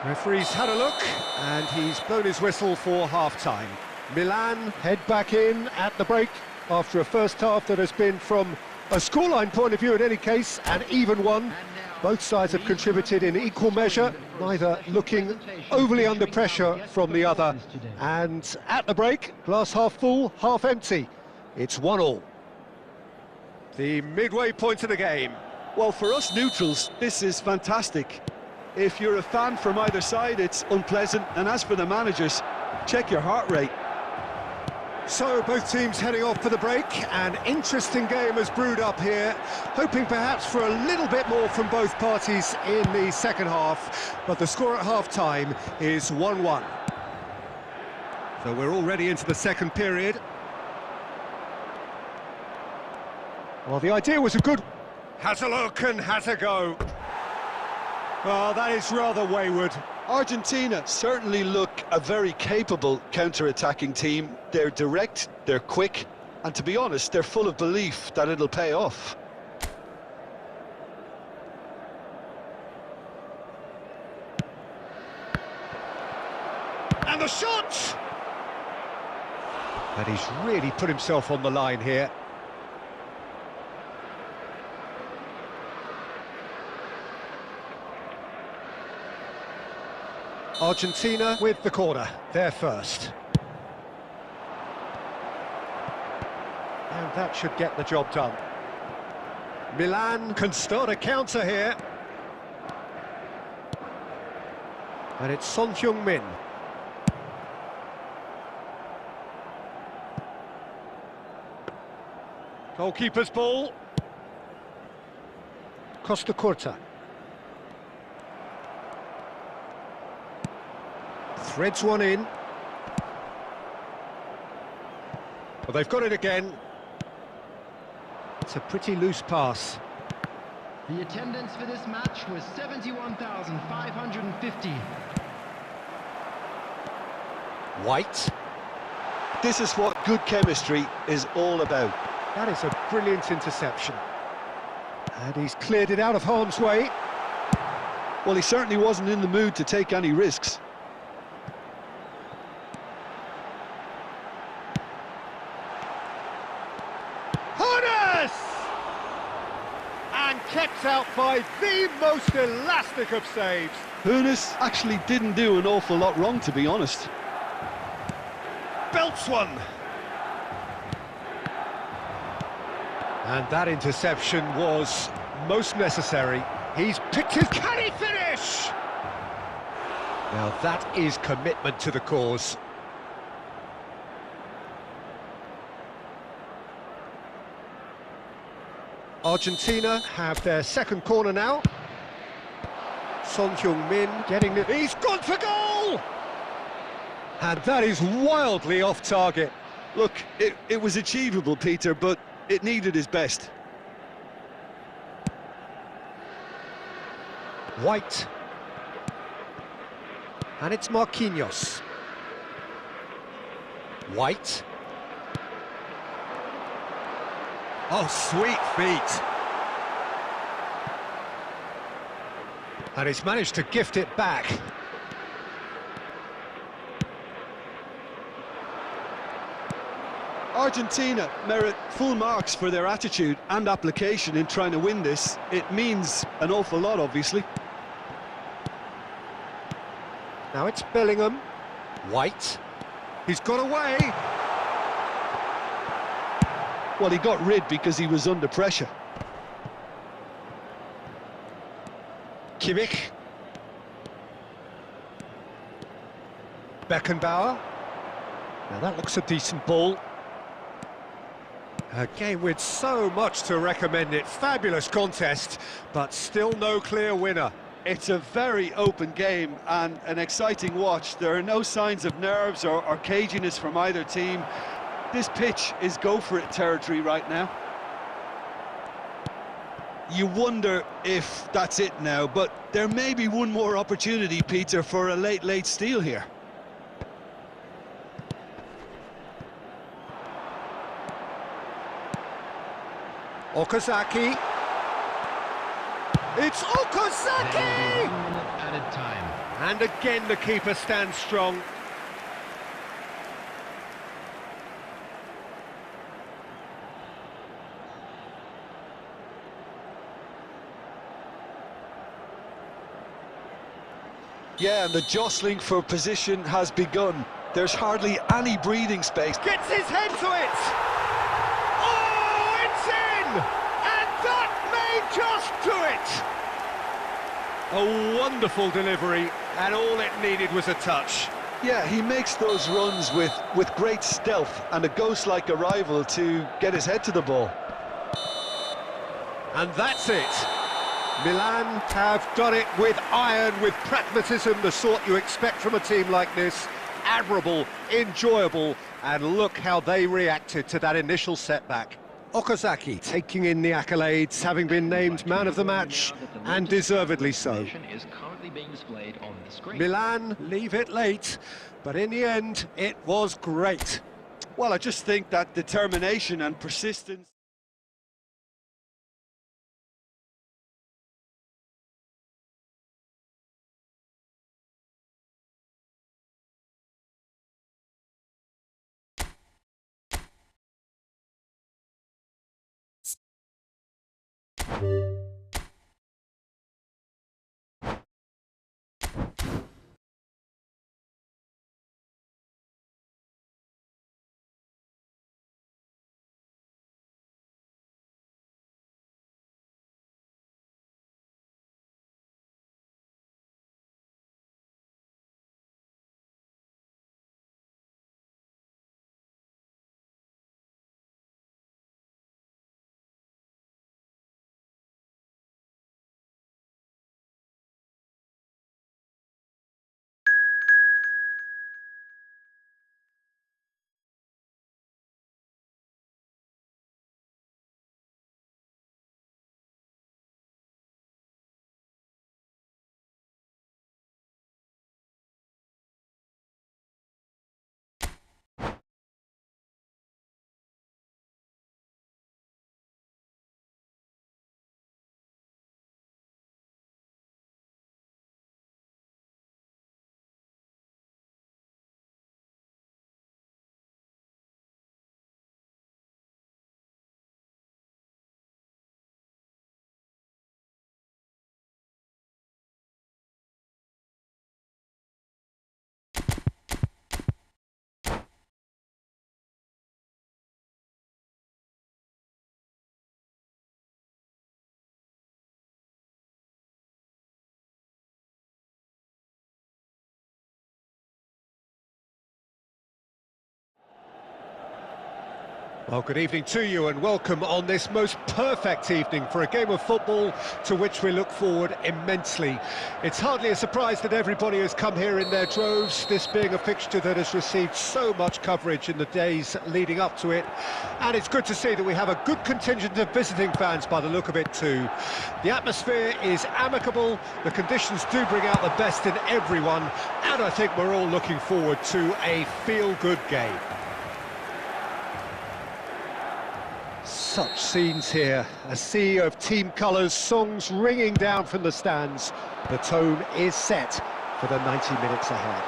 Referee's had a look, and he's blown his whistle for half-time. Milan head back in at the break after a first half that has been, from a scoreline point of view in any case, an even one. Both sides have contributed in equal measure, neither looking overly under pressure from the other. And at the break, glass half full, half empty. It's 1-1. The midway point of the game. Well, for us neutrals, this is fantastic. If you're a fan from either side, it's unpleasant. And as for the managers, check your heart rate. So both teams heading off for the break. An interesting game has brewed up here, hoping perhaps for a little bit more from both parties in the second half, but the score at half-time is 1-1. So we're already into the second period. Well, the idea was a good... Has a look and has a go. Well, that is rather wayward. Argentina certainly look a very capable counter-attacking team. They're direct, they're quick, and to be honest, they're full of belief that it'll pay off. And the shot! And he's really put himself on the line here. Argentina with the corner, they're first. And that should get the job done. Milan can start a counter here. And it's Son Heung-min. Goalkeeper's ball. Costa Curta. Threads one in. Well, they've got it again. It's a pretty loose pass. The attendance for this match was 71,550. White. This is what good chemistry is all about. That is a brilliant interception. And he's cleared it out of harm's way. Well, he certainly wasn't in the mood to take any risks. And kept out by the most elastic of saves. Hunes actually didn't do an awful lot wrong, to be honest. belts one. And that interception was most necessary. He's picked his... Can he finish? Now that is commitment to the cause. Argentina have their second corner now. Son Heung-min getting it. He's gone for goal! And that is wildly off target. Look, it was achievable, Peter, but it needed his best. White. And it's Marquinhos. White. Oh, sweet feet. And he's managed to gift it back. Argentina merit full marks for their attitude and application in trying to win this. It means an awful lot, obviously. Now it's Bellingham. White. He's got away. Well, he got rid because he was under pressure. Kimmich. Beckenbauer. Now that looks a decent ball. A game with so much to recommend it. Fabulous contest, but still no clear winner. It's a very open game and an exciting watch. There are no signs of nerves or caginess from either team. This pitch is go-for-it territory right now. You wonder if that's it now, but there may be one more opportunity, Peter, for a late steal here. Okazaki. It's Okazaki! Added time. And again the keeper stands strong. Yeah, and the jostling for position has begun. There's hardly any breathing space. Gets his head to it! Oh, it's in! And that may just do it! A wonderful delivery, and all it needed was a touch. Yeah, he makes those runs with great stealth and a ghost-like arrival to get his head to the ball. And that's it. Milan have done it with iron, with pragmatism, the sort you expect from a team like this. Admirable, enjoyable, and look how they reacted to that initial setback. Okazaki taking in the accolades, having been named man of the match, and deservedly so. Milan leave it late, but in the end, it was great. Well, I just think that determination and persistence... Well, good evening to you and welcome on this most perfect evening for a game of football to which we look forward immensely. It's hardly a surprise that everybody has come here in their droves, this being a fixture that has received so much coverage in the days leading up to it. And it's good to see that we have a good contingent of visiting fans by the look of it too. The atmosphere is amicable, the conditions do bring out the best in everyone, and I think we're all looking forward to a feel-good game. Such scenes here, a sea of team colours, songs ringing down from the stands. The tone is set for the 90 minutes ahead.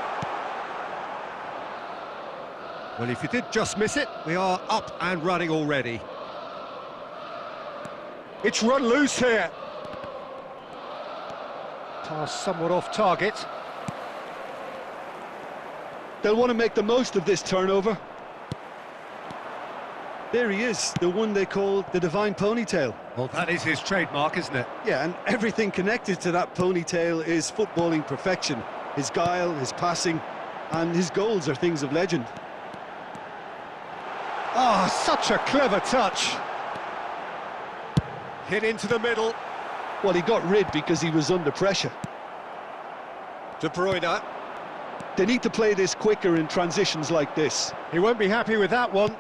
Well, if you did just miss it, we are up and running already. It's run loose here. Pass somewhat off target. They'll want to make the most of this turnover. There he is, the one they call the Divine Ponytail. Well, that is his trademark, isn't it? Yeah, and everything connected to that ponytail is footballing perfection. His guile, his passing, and his goals are things of legend. Ah, such a clever touch. Hit into the middle. Well, he got rid because he was under pressure. De Bruyne. They need to play this quicker in transitions like this. He won't be happy with that one.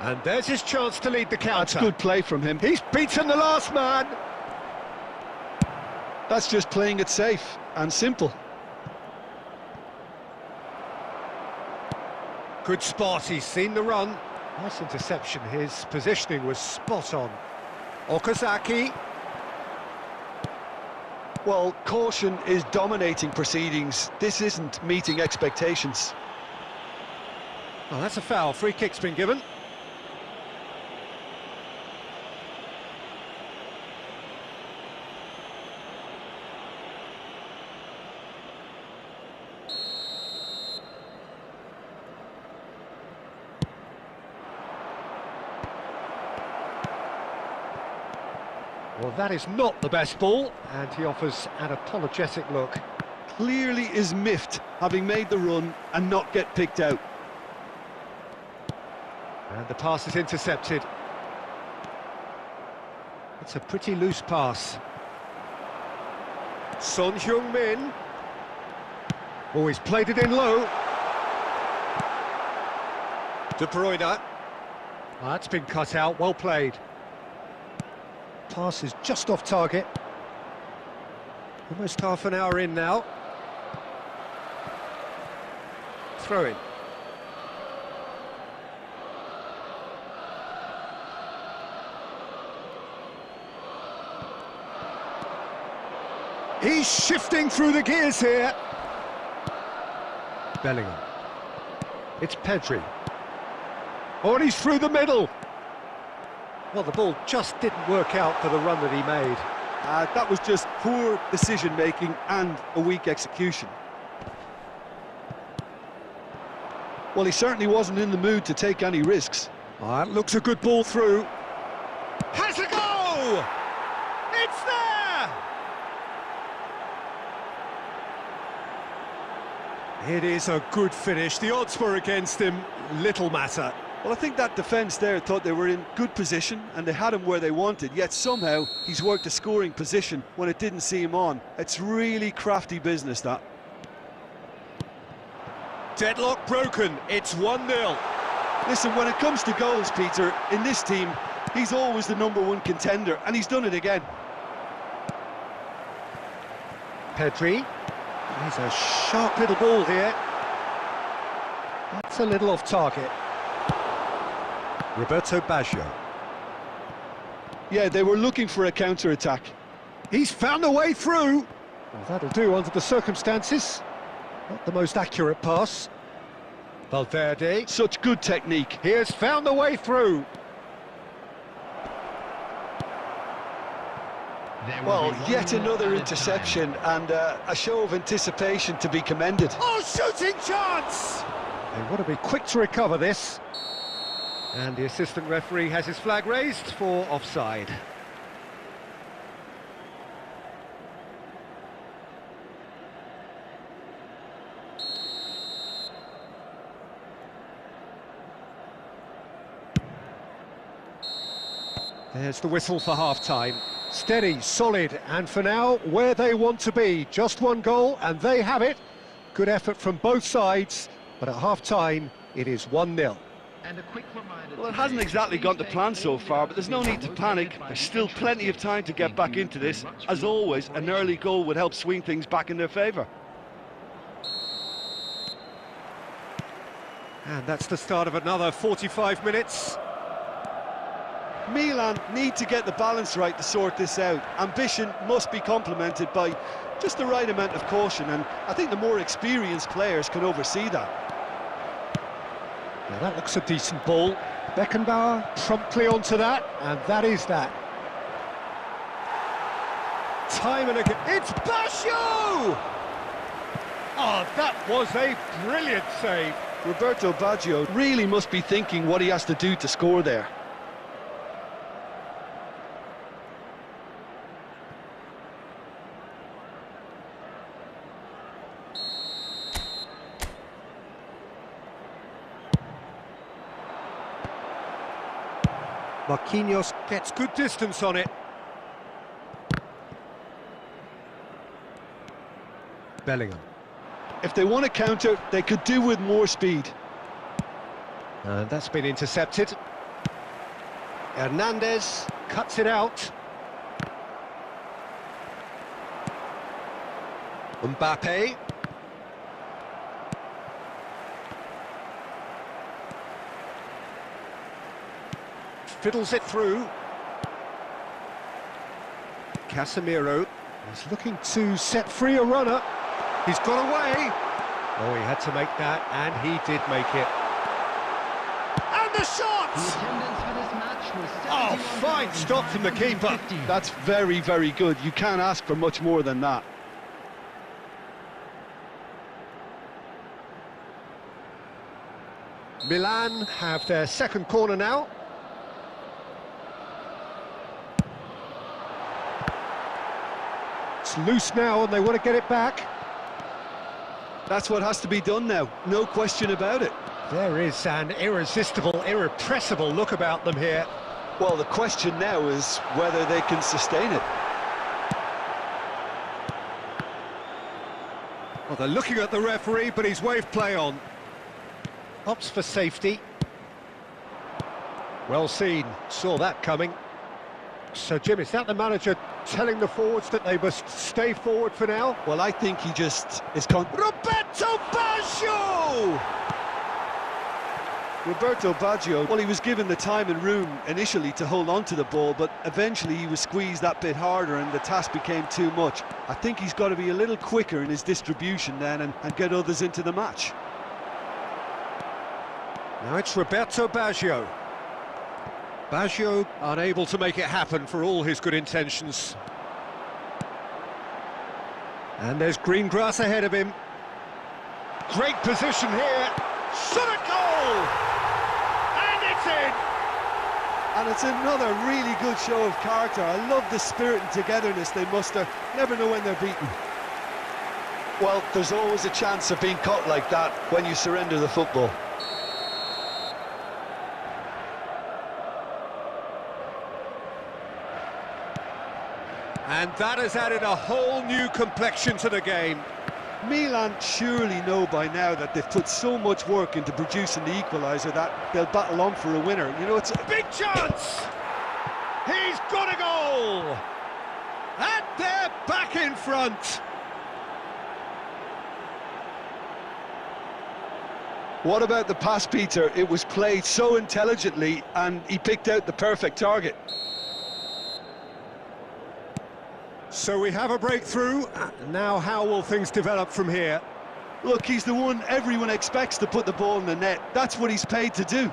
And there's his chance to lead the counter. That's good play from him. He's beaten the last man. That's just playing it safe and simple. Good spot, he's seen the run. Nice interception, his positioning was spot on. Okazaki. Well, caution is dominating proceedings. This isn't meeting expectations. Well, that's a foul. Free kick's been given. Well, that is not the best ball, and he offers an apologetic look. Clearly is miffed, having made the run and not get picked out. And the pass is intercepted. It's a pretty loose pass. Son Heung-min. Oh, he's played it in low. De Bruyne. Well, that's been cut out, well played. Pass is just off target. Almost half an hour in now. Throw in. He's shifting through the gears here. Bellingham. It's Pedri. Oh, and he's through the middle. Well, the ball just didn't work out for the run that he made. That was just poor decision-making and a weak execution. Well, he certainly wasn't in the mood to take any risks. Oh, that looks a good ball through. Has a go! It's there! It is a good finish. The odds were against him. Little matter. Well, I think that defence there thought they were in good position and they had him where they wanted, yet somehow he's worked a scoring position when it didn't see him on. It's really crafty business, that. Deadlock broken, it's 1-0. Listen, when it comes to goals, Peter, in this team, he's always the #1 contender, and he's done it again. Pedri. He's a sharp little ball here. That's a little off target. Roberto Baggio. Yeah, they were looking for a counter-attack. He's found a way through. Well, that'll do under the circumstances. Not the most accurate pass. Valverde. Such good technique. He has found a way through. Well, yet another interception and a show of anticipation to be commended. Oh, shooting chance! They want to be quick to recover this. And the assistant referee has his flag raised for offside. There's the whistle for half-time. Steady, solid, and for now, where they want to be. Just one goal, and they have it. Good effort from both sides, but at half-time, it is 1-0. And a quick reminder. Well, it hasn't exactly gone to plan so far, but there's no need to panic. There's still plenty of time to get back into this. As always, an early goal would help swing things back in their favour. And that's the start of another 45 minutes. Milan need to get the balance right to sort this out. Ambition must be complemented by just the right amount of caution, and I think the more experienced players can oversee that. Now that looks a decent ball. Beckenbauer promptly onto that, and that is that. Time and again, it's Baggio! Oh, that was a brilliant save. Roberto Baggio really must be thinking what he has to do to score there. Marquinhos gets good distance on it. Bellingham. If they want to counter, they could do with more speed. And that's been intercepted. Hernandez cuts it out. Mbappe. Fiddles it through. Casemiro is looking to set free a runner. He's got away. Oh, he had to make that, and he did make it. And the shot! The attendance for this match was Oh, fine stop from the keeper. That's very, very good. You can't ask for much more than that. Milan have their second corner now. It's loose now, and they want to get it back. That's what has to be done now, no question about it. There is an irresistible, irrepressible look about them here. Well, the question now is whether they can sustain it. Well, they're looking at the referee, but he's waved play on. Opts for safety. Well seen, saw that coming. So, Jim, is that the manager telling the forwards that they must stay forward for now? Well, I think he just is Roberto Baggio! Roberto Baggio, well, he was given the time and room initially to hold on to the ball, but eventually he was squeezed that bit harder and the task became too much. I think he's got to be a little quicker in his distribution then and get others into the match. Now it's Roberto Baggio. Baggio unable to make it happen for all his good intentions. And there's green grass ahead of him. Great position here. Shot a goal! And it's in! And it's another really good show of character. I love the spirit and togetherness they muster. Never know when they're beaten. Well, there's always a chance of being caught like that when you surrender the football. And that has added a whole new complexion to the game. Milan surely know by now that they've put so much work into producing the equaliser that they'll battle on for a winner. You know, it's a Big chance! He's got a goal! And they're back in front! What about the pass, Peter? It was played so intelligently and he picked out the perfect target. So we have a breakthrough. Now how will things develop from here? Look, he's the one everyone expects to put the ball in the net. That's what he's paid to do.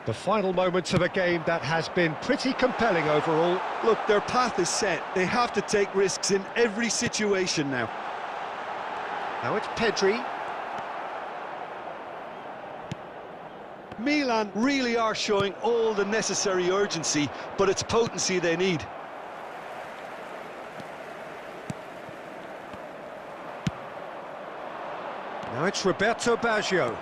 The final moments of a game that has been pretty compelling overall. Look, their path is set. They have to take risks in every situation now. Now it's Pedri. Milan really are showing all the necessary urgency, but it's potency they need. Now it's Roberto Baggio.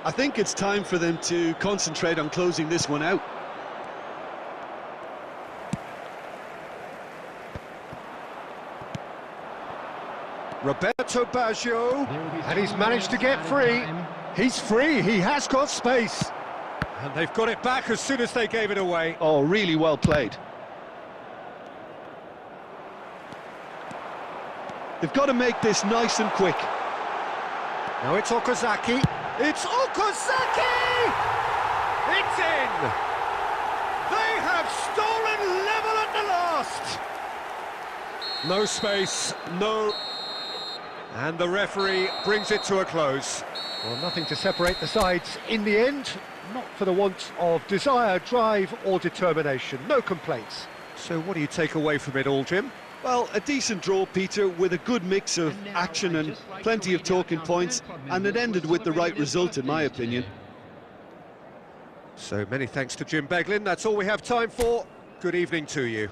I think it's time for them to concentrate on closing this one out. Roberto Baggio, and he's managed to get free. He's free, he has got space. And they've got it back as soon as they gave it away. Oh, really well played. They've got to make this nice and quick. Now it's Okazaki. It's Okazaki! It's in! They have stolen level at the last! No space, no... And the referee brings it to a close. Well, nothing to separate the sides in the end. Not for the want of desire, drive or determination. No complaints. So what do you take away from it all, Jim? Well, a decent draw, Peter, with a good mix of action and plenty of talking points, and it ended with the right result, in my opinion. So many thanks to Jim Beglin. That's all we have time for. Good evening to you.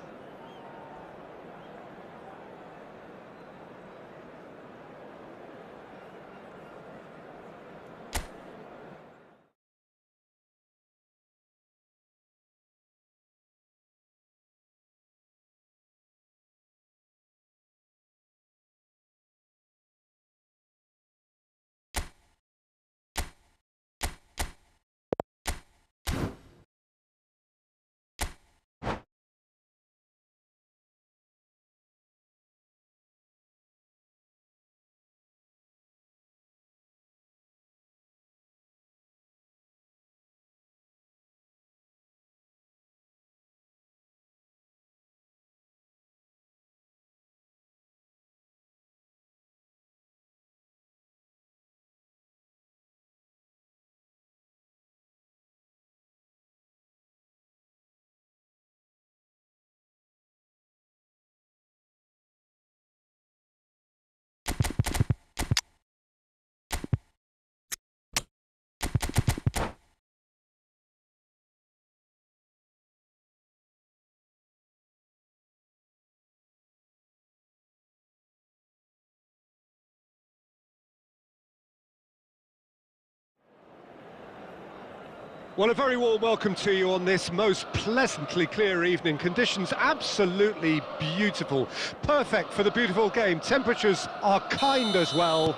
Well, a very warm welcome to you on this most pleasantly clear evening. Conditions absolutely beautiful. Perfect for the beautiful game. Temperatures are kind as well.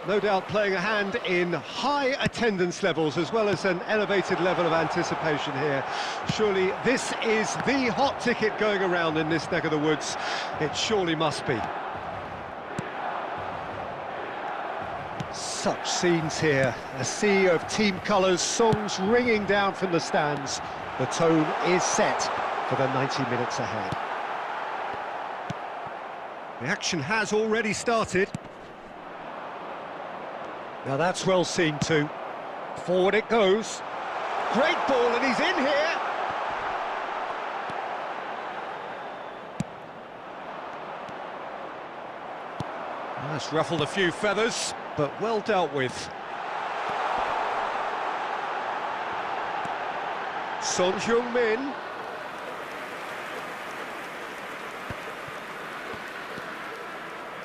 No doubt playing a hand in high attendance levels as well as an elevated level of anticipation here. Surely this is the hot ticket going around in this neck of the woods. It surely must be. Such scenes here, a sea of team colours, songs ringing down from the stands. The tone is set for the 90 minutes ahead. The action has already started. Now that's well seen too. Forward it goes. Great ball and he's in here. That's ruffled a few feathers, but well dealt with. Son Heung-min.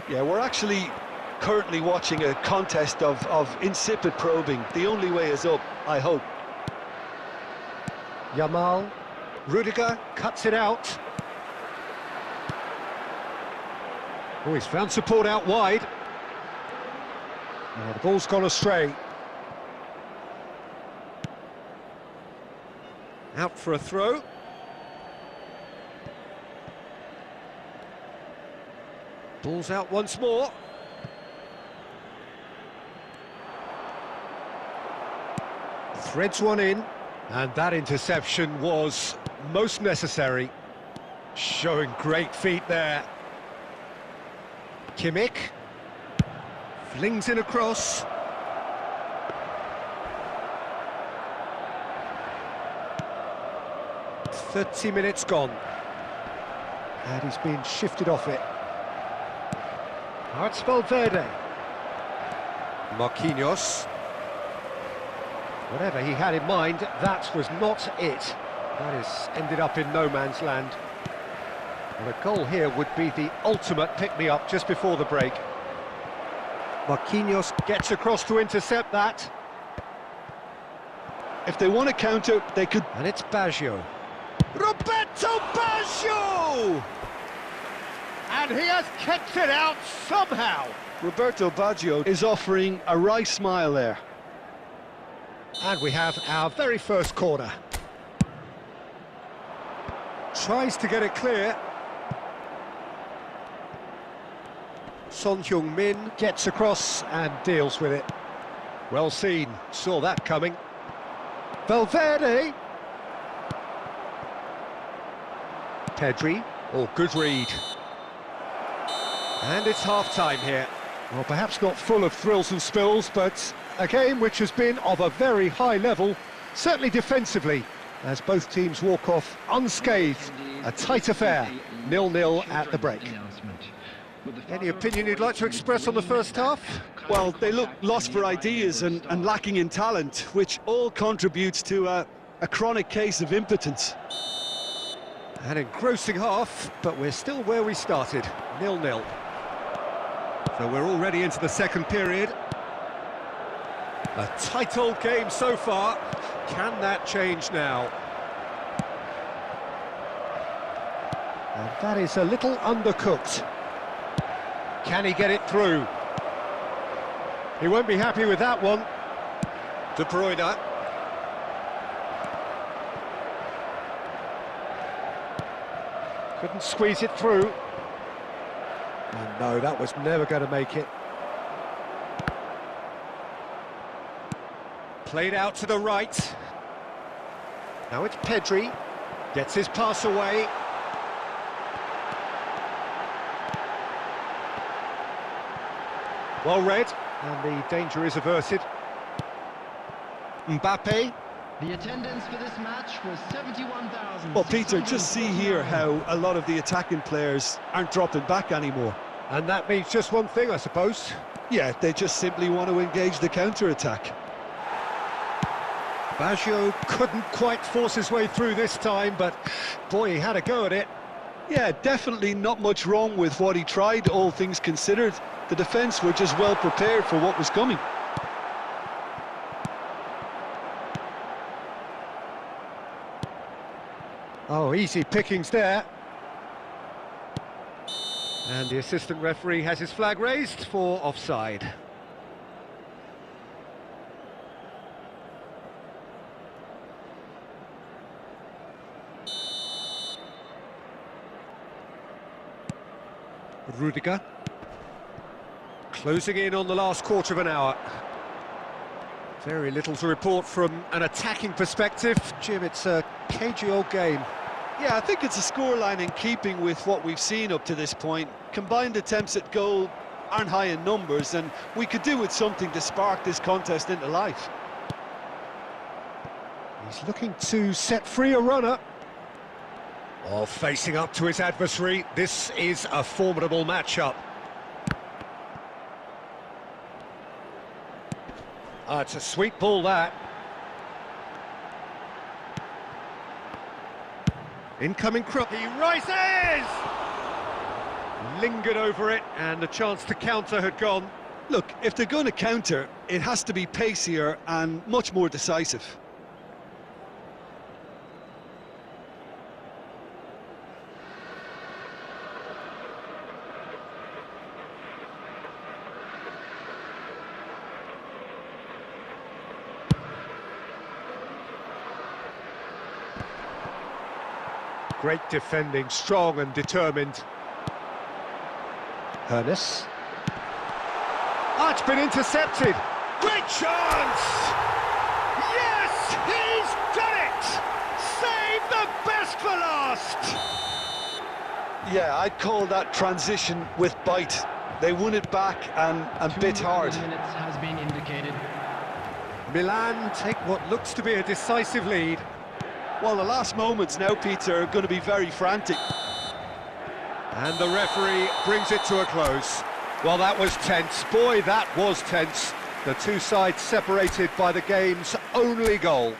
Yeah, we're actually currently watching a contest of insipid probing. The only way is up, I hope. Yamal. Rudiger cuts it out. Oh, he's found support out wide. The ball's gone astray. Out for a throw. Ball's out once more. Threads one in. And that interception was most necessary. Showing great feet there. Kimmich flings in a cross. "30 minutes gone. And he's been shifted off it. Now it's Valverde. Marquinhos. Whatever he had in mind, that was not it. That has ended up in no man's land. And a goal here would be the ultimate pick-me-up just before the break. Marquinhos gets across to intercept that. If they want to counter, they could... And it's Baggio. Roberto Baggio! And he has kept it out somehow. Roberto Baggio is offering a wry smile there. And we have our very first corner. Tries to get it clear. Son Heung-min gets across and deals with it. Well seen, saw that coming. Valverde. Pedri. Oh, good read. And it's half-time here. Well, perhaps not full of thrills and spills, but a game which has been of a very high level, certainly defensively, as both teams walk off unscathed. A tight affair, 0-0 at the break. Any opinion you'd like to express on the first half? Well, they look lost for ideas and lacking in talent, which all contributes to a chronic case of impotence. An engrossing half, but we're still where we started, 0-0. So we're already into the second period. A tight old game so far. Can that change now? And that is a little undercooked. Can he get it through? He won't be happy with that one. De Bruyne. Couldn't squeeze it through. Oh no, that was never going to make it. Played out to the right. Now it's Pedri. Gets his pass away. Well read, and the danger is averted. Mbappe. The attendance for this match was 71,000. Well, Peter, just see here how a lot of the attacking players aren't dropping back anymore. And that means just one thing, I suppose. Yeah, they just simply want to engage the counter-attack. Baggio couldn't quite force his way through this time, but boy, he had a go at it. Yeah, definitely not much wrong with what he tried, all things considered. The defence were just well prepared for what was coming. Oh, easy pickings there. And the assistant referee has his flag raised for offside. Rudiger. Closing in on the last quarter of an hour. Very little to report from an attacking perspective. Jim, it's a cagey old game. Yeah, I think it's a scoreline in keeping with what we've seen up to this point. Combined attempts at goal aren't high in numbers, and we could do with something to spark this contest into life. He's looking to set free a runner. Oh, facing up to his adversary. This is a formidable matchup. It's a sweet ball, that. Incoming cross. He rises! Lingered over it, and the chance to counter had gone. Look, if they're going to counter, it has to be pacier and much more decisive. Great defending, strong and determined. Hernes. Oh, it's been intercepted. Great chance! Yes, he's done it! Save the best for last! Yeah, I'd call that transition with bite. They won it back and bit hard. 2 minutes has been indicated. Milan take what looks to be a decisive lead. Well, the last moments now, Peter, are going to be very frantic. And the referee brings it to a close. Well, that was tense. Boy, that was tense. The two sides separated by the game's only goal.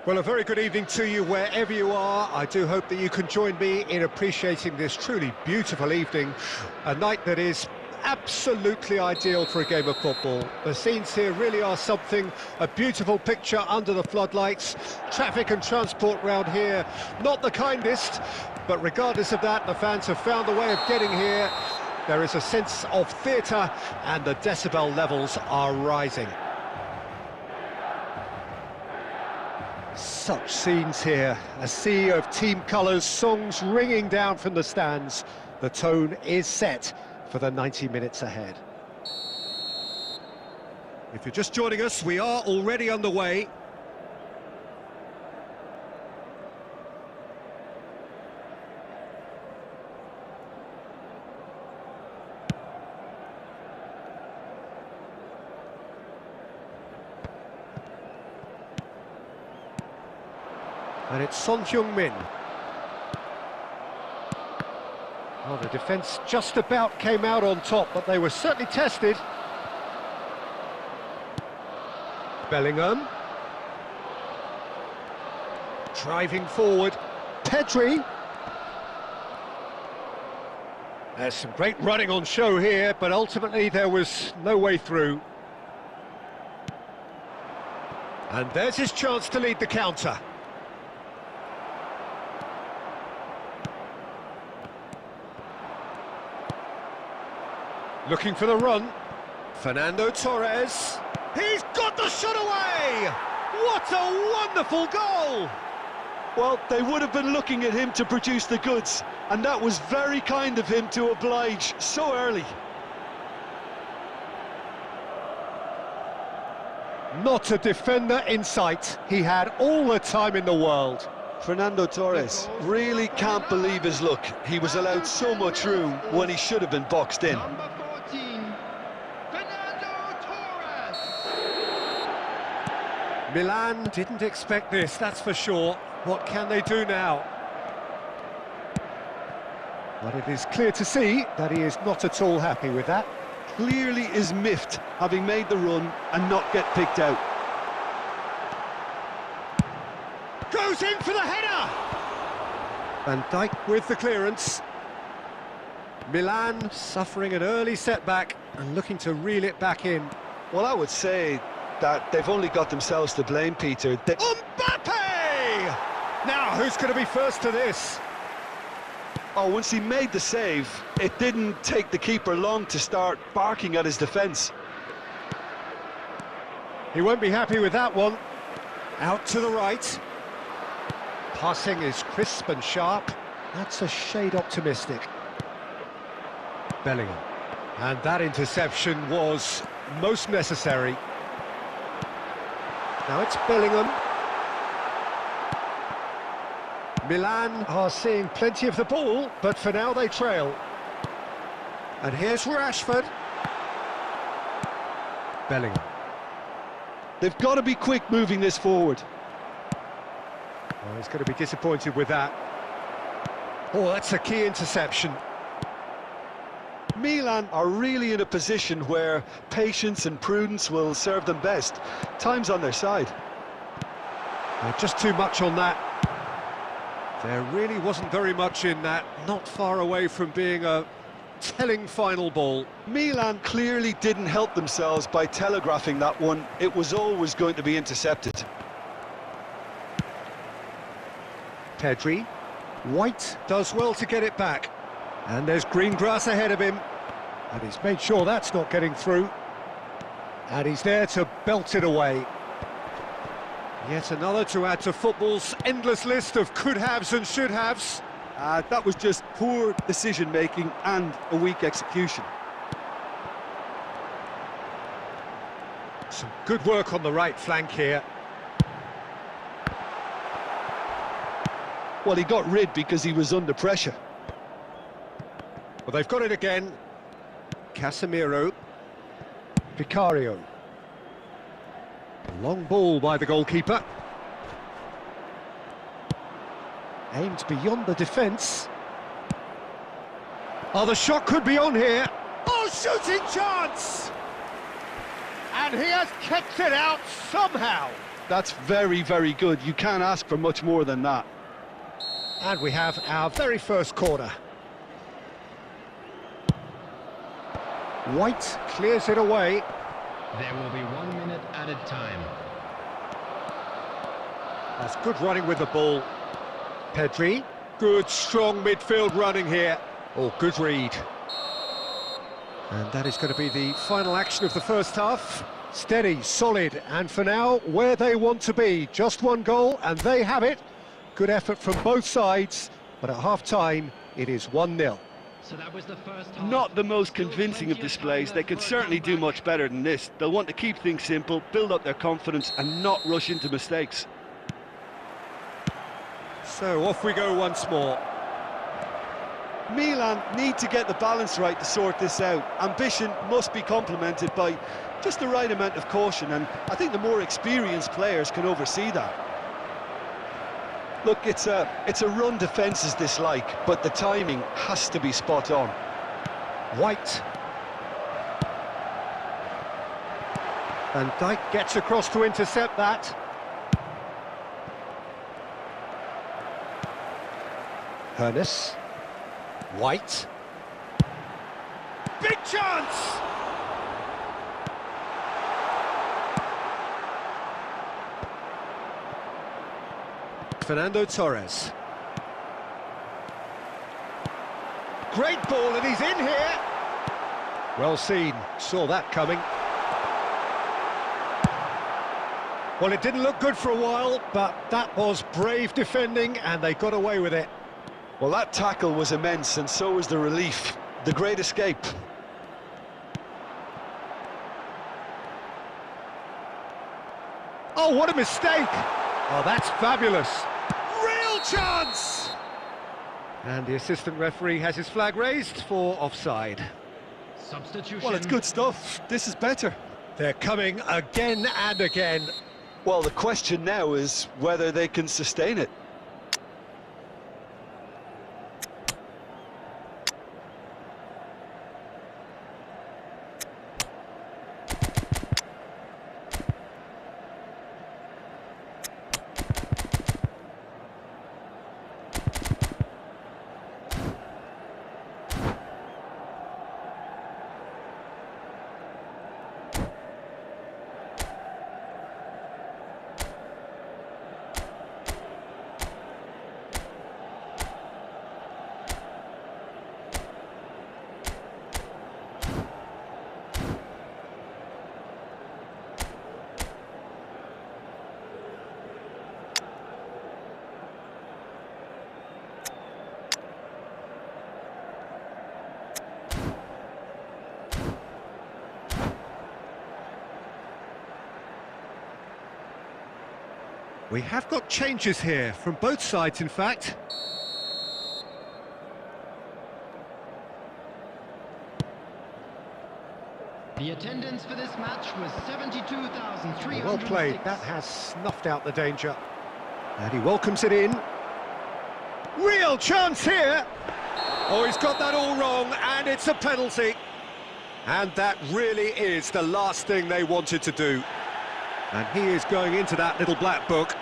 Well, a very good evening to you wherever you are. I do hope that you can join me in appreciating this truly beautiful evening, a night that is absolutely ideal for a game of football. The scenes here really are something, a beautiful picture under the floodlights. Traffic and transport round here, not the kindest, but regardless of that, the fans have found a way of getting here. There is a sense of theatre and the decibel levels are rising. Such scenes here, a sea of team colours, songs ringing down from the stands. The tone is set for the 90 minutes ahead. If you're just joining us, we are already underway. And it's Son Heung-min. Well, the defence just about came out on top, but they were certainly tested. Bellingham. Driving forward. Pedri. There's some great running on show here, but ultimately there was no way through. And there's his chance to lead the counter. Looking for the run. Fernando Torres. He's got the shot away! What a wonderful goal! Well, they would have been looking at him to produce the goods, and that was very kind of him to oblige so early. Not a defender in sight. He had all the time in the world. Fernando Torres really can't believe his luck. He was allowed so much room when he should have been boxed in. Number 14, Fernando Torres. Milan didn't expect this, that's for sure. What can they do now? But it is clear to see that he is not at all happy with that. Clearly is miffed, having made the run and not get picked out. Goes in for the header! Van Dijk with the clearance. Milan suffering an early setback and looking to reel it back in. Well, I would say that they've only got themselves to blame, Peter. Mbappe! Now, who's going to be first to this? Oh, once he made the save, it didn't take the keeper long to start barking at his defence. He won't be happy with that one. Out to the right. Passing is crisp and sharp. That's a shade optimistic. Bellingham. And that interception was most necessary. Now it's Bellingham. Milan are seeing plenty of the ball, but for now they trail. And here's Rashford. Bellingham. They've got to be quick moving this forward. Well, he's going to be disappointed with that. Oh, that's a key interception. Milan are really in a position where patience and prudence will serve them best. Time's on their side. Just too much on that. There really wasn't very much in that, not far away from being a telling final ball. Milan clearly didn't help themselves by telegraphing that one. It was always going to be intercepted. Pedri. White does well to get it back. And there's green grass ahead of him. And he's made sure that's not getting through. And he's there to belt it away. Yet another to add to football's endless list of could-haves and should-haves. That was just poor decision-making and a weak execution. Some good work on the right flank here. Well, he got rid because he was under pressure. Well, they've got it again. Casemiro. Vicario. Long ball by the goalkeeper. Aimed beyond the defence. Oh, the shot could be on here. Oh, shooting chance! And he has kept it out somehow. That's very, very good. You can't ask for much more than that. And we have our very first corner. White clears it away. There will be 1 minute added time. That's good running with the ball. Pedri, good strong midfield running here. Oh, good read. And that is going to be the final action of the first half. Steady, solid, and for now, where they want to be. Just one goal, and they have it. Good effort from both sides, but at half-time, it is 1-0. So that was the first half. Not the most convincing of displays. They could certainly do much better than this. They'll want to keep things simple, build up their confidence, and not rush into mistakes. So off we go once more. Milan need to get the balance right to sort this out. Ambition must be complemented by just the right amount of caution, and I think the more experienced players can oversee that. Look, it's a run defence is dislike, but the timing has to be spot on. White. Van Dijk gets across to intercept that. Hernes. White. Big chance! Fernando Torres. Great ball, and he's in here. Well seen, saw that coming. Well, it didn't look good for a while, but that was brave defending, and they got away with it. Well, that tackle was immense, and so was the relief. The great escape. Oh, what a mistake! Oh, that's fabulous. Real chance! And the assistant referee has his flag raised for offside. Substitution. Well, it's good stuff. This is better. They're coming again and again. Well, the question now is whether they can sustain it. We have got changes here, from both sides in fact. The attendance for this match was 72,300. Well played, that has snuffed out the danger. And he welcomes it in. Real chance here! Oh, he's got that all wrong, and it's a penalty. And that really is the last thing they wanted to do. And he is going into that little black book.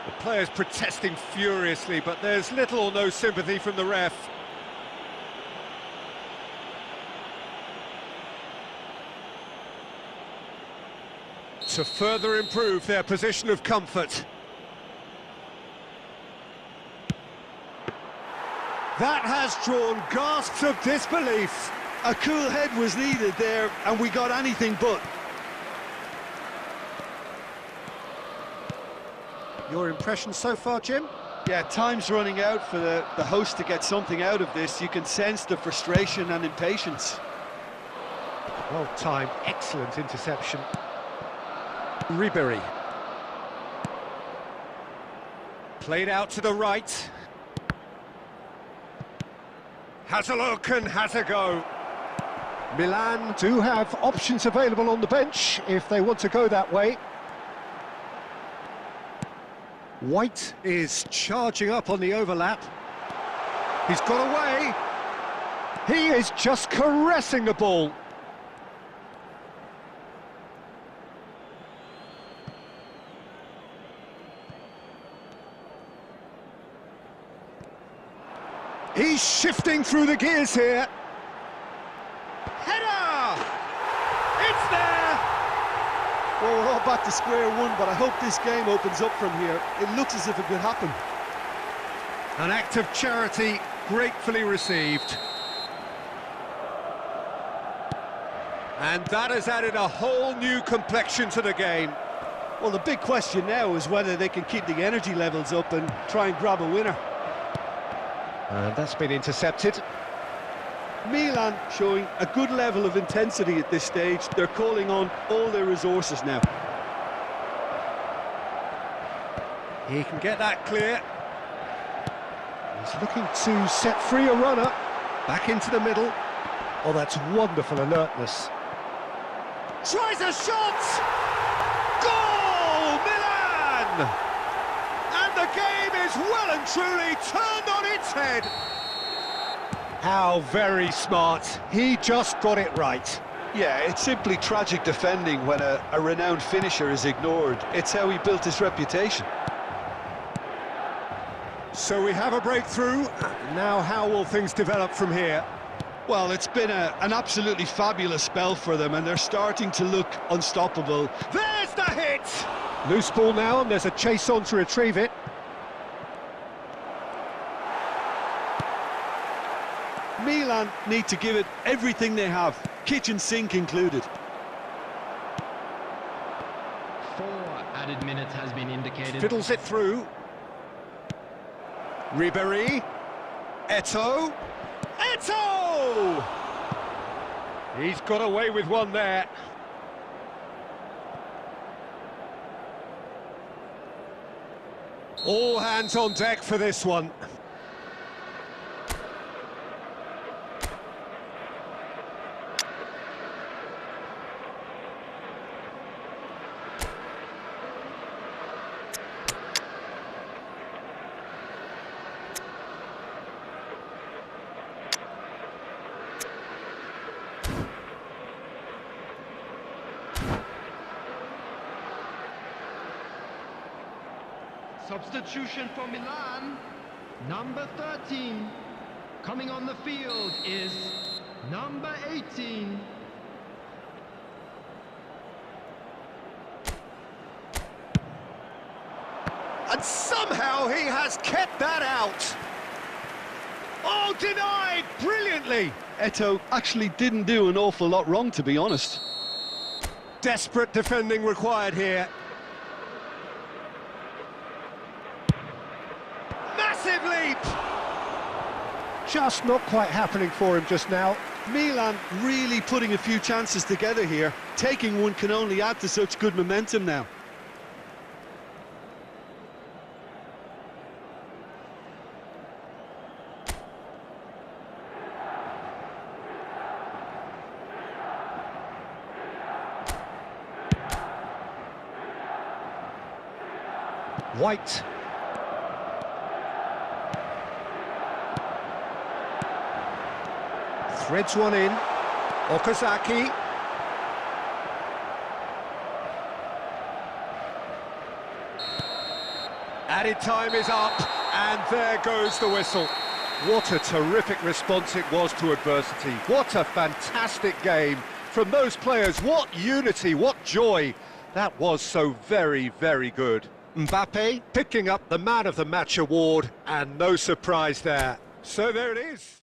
The players protesting furiously, but there's little or no sympathy from the ref. To further improve their position of comfort. That has drawn gasps of disbelief. A cool head was needed there, and we got anything but. Your impression so far, Jim? Yeah, time's running out for the host to get something out of this. You can sense the frustration and impatience. Well timed, excellent interception. Ribery. Played out to the right. Has a look and has a go. Milan do have options available on the bench if they want to go that way. White is charging up on the overlap. He's got away. He is just caressing the ball. He's shifting through the gears here. Header! It's there! Well, we're all back to square one, but I hope this game opens up from here. It looks as if it could happen. An act of charity gratefully received. And that has added a whole new complexion to the game. Well, the big question now is whether they can keep the energy levels up and try and grab a winner. And that's been intercepted. Milan showing a good level of intensity at this stage. They're calling on all their resources now. He can get that clear. He's looking to set free a runner. Back into the middle. Oh, that's wonderful alertness. Tries a shot! Goal, Milan! And the game is well and truly turned on its head. How very smart. He just got it right. Yeah, it's simply tragic defending when a renowned finisher is ignored. It's how he built his reputation. So we have a breakthrough. Now how will things develop from here? Well, it's been an absolutely fabulous spell for them, and they're starting to look unstoppable. There's the hit! Loose ball now, and there's a chase on to retrieve it. Milan need to give it everything they have, kitchen sink included. 4 added minutes has been indicated. Fiddles it through. Ribéry. Eto'o. Eto'o! He's got away with one there. All hands on deck for this one. Substitution for Milan, number 13. Coming on the field is number 18. And somehow he has kept that out. Oh, denied brilliantly. Eto'o actually didn't do an awful lot wrong, to be honest. Desperate defending required here. Massive leap! Just not quite happening for him just now. Milan really putting a few chances together here. Taking one can only add to such good momentum now. White. Threads one in. Okazaki. Added time is up, and there goes the whistle. What a terrific response it was to adversity. What a fantastic game from those players. What unity, what joy. That was so very, very good. Mbappe picking up the Man of the Match award, and no surprise there. So there it is.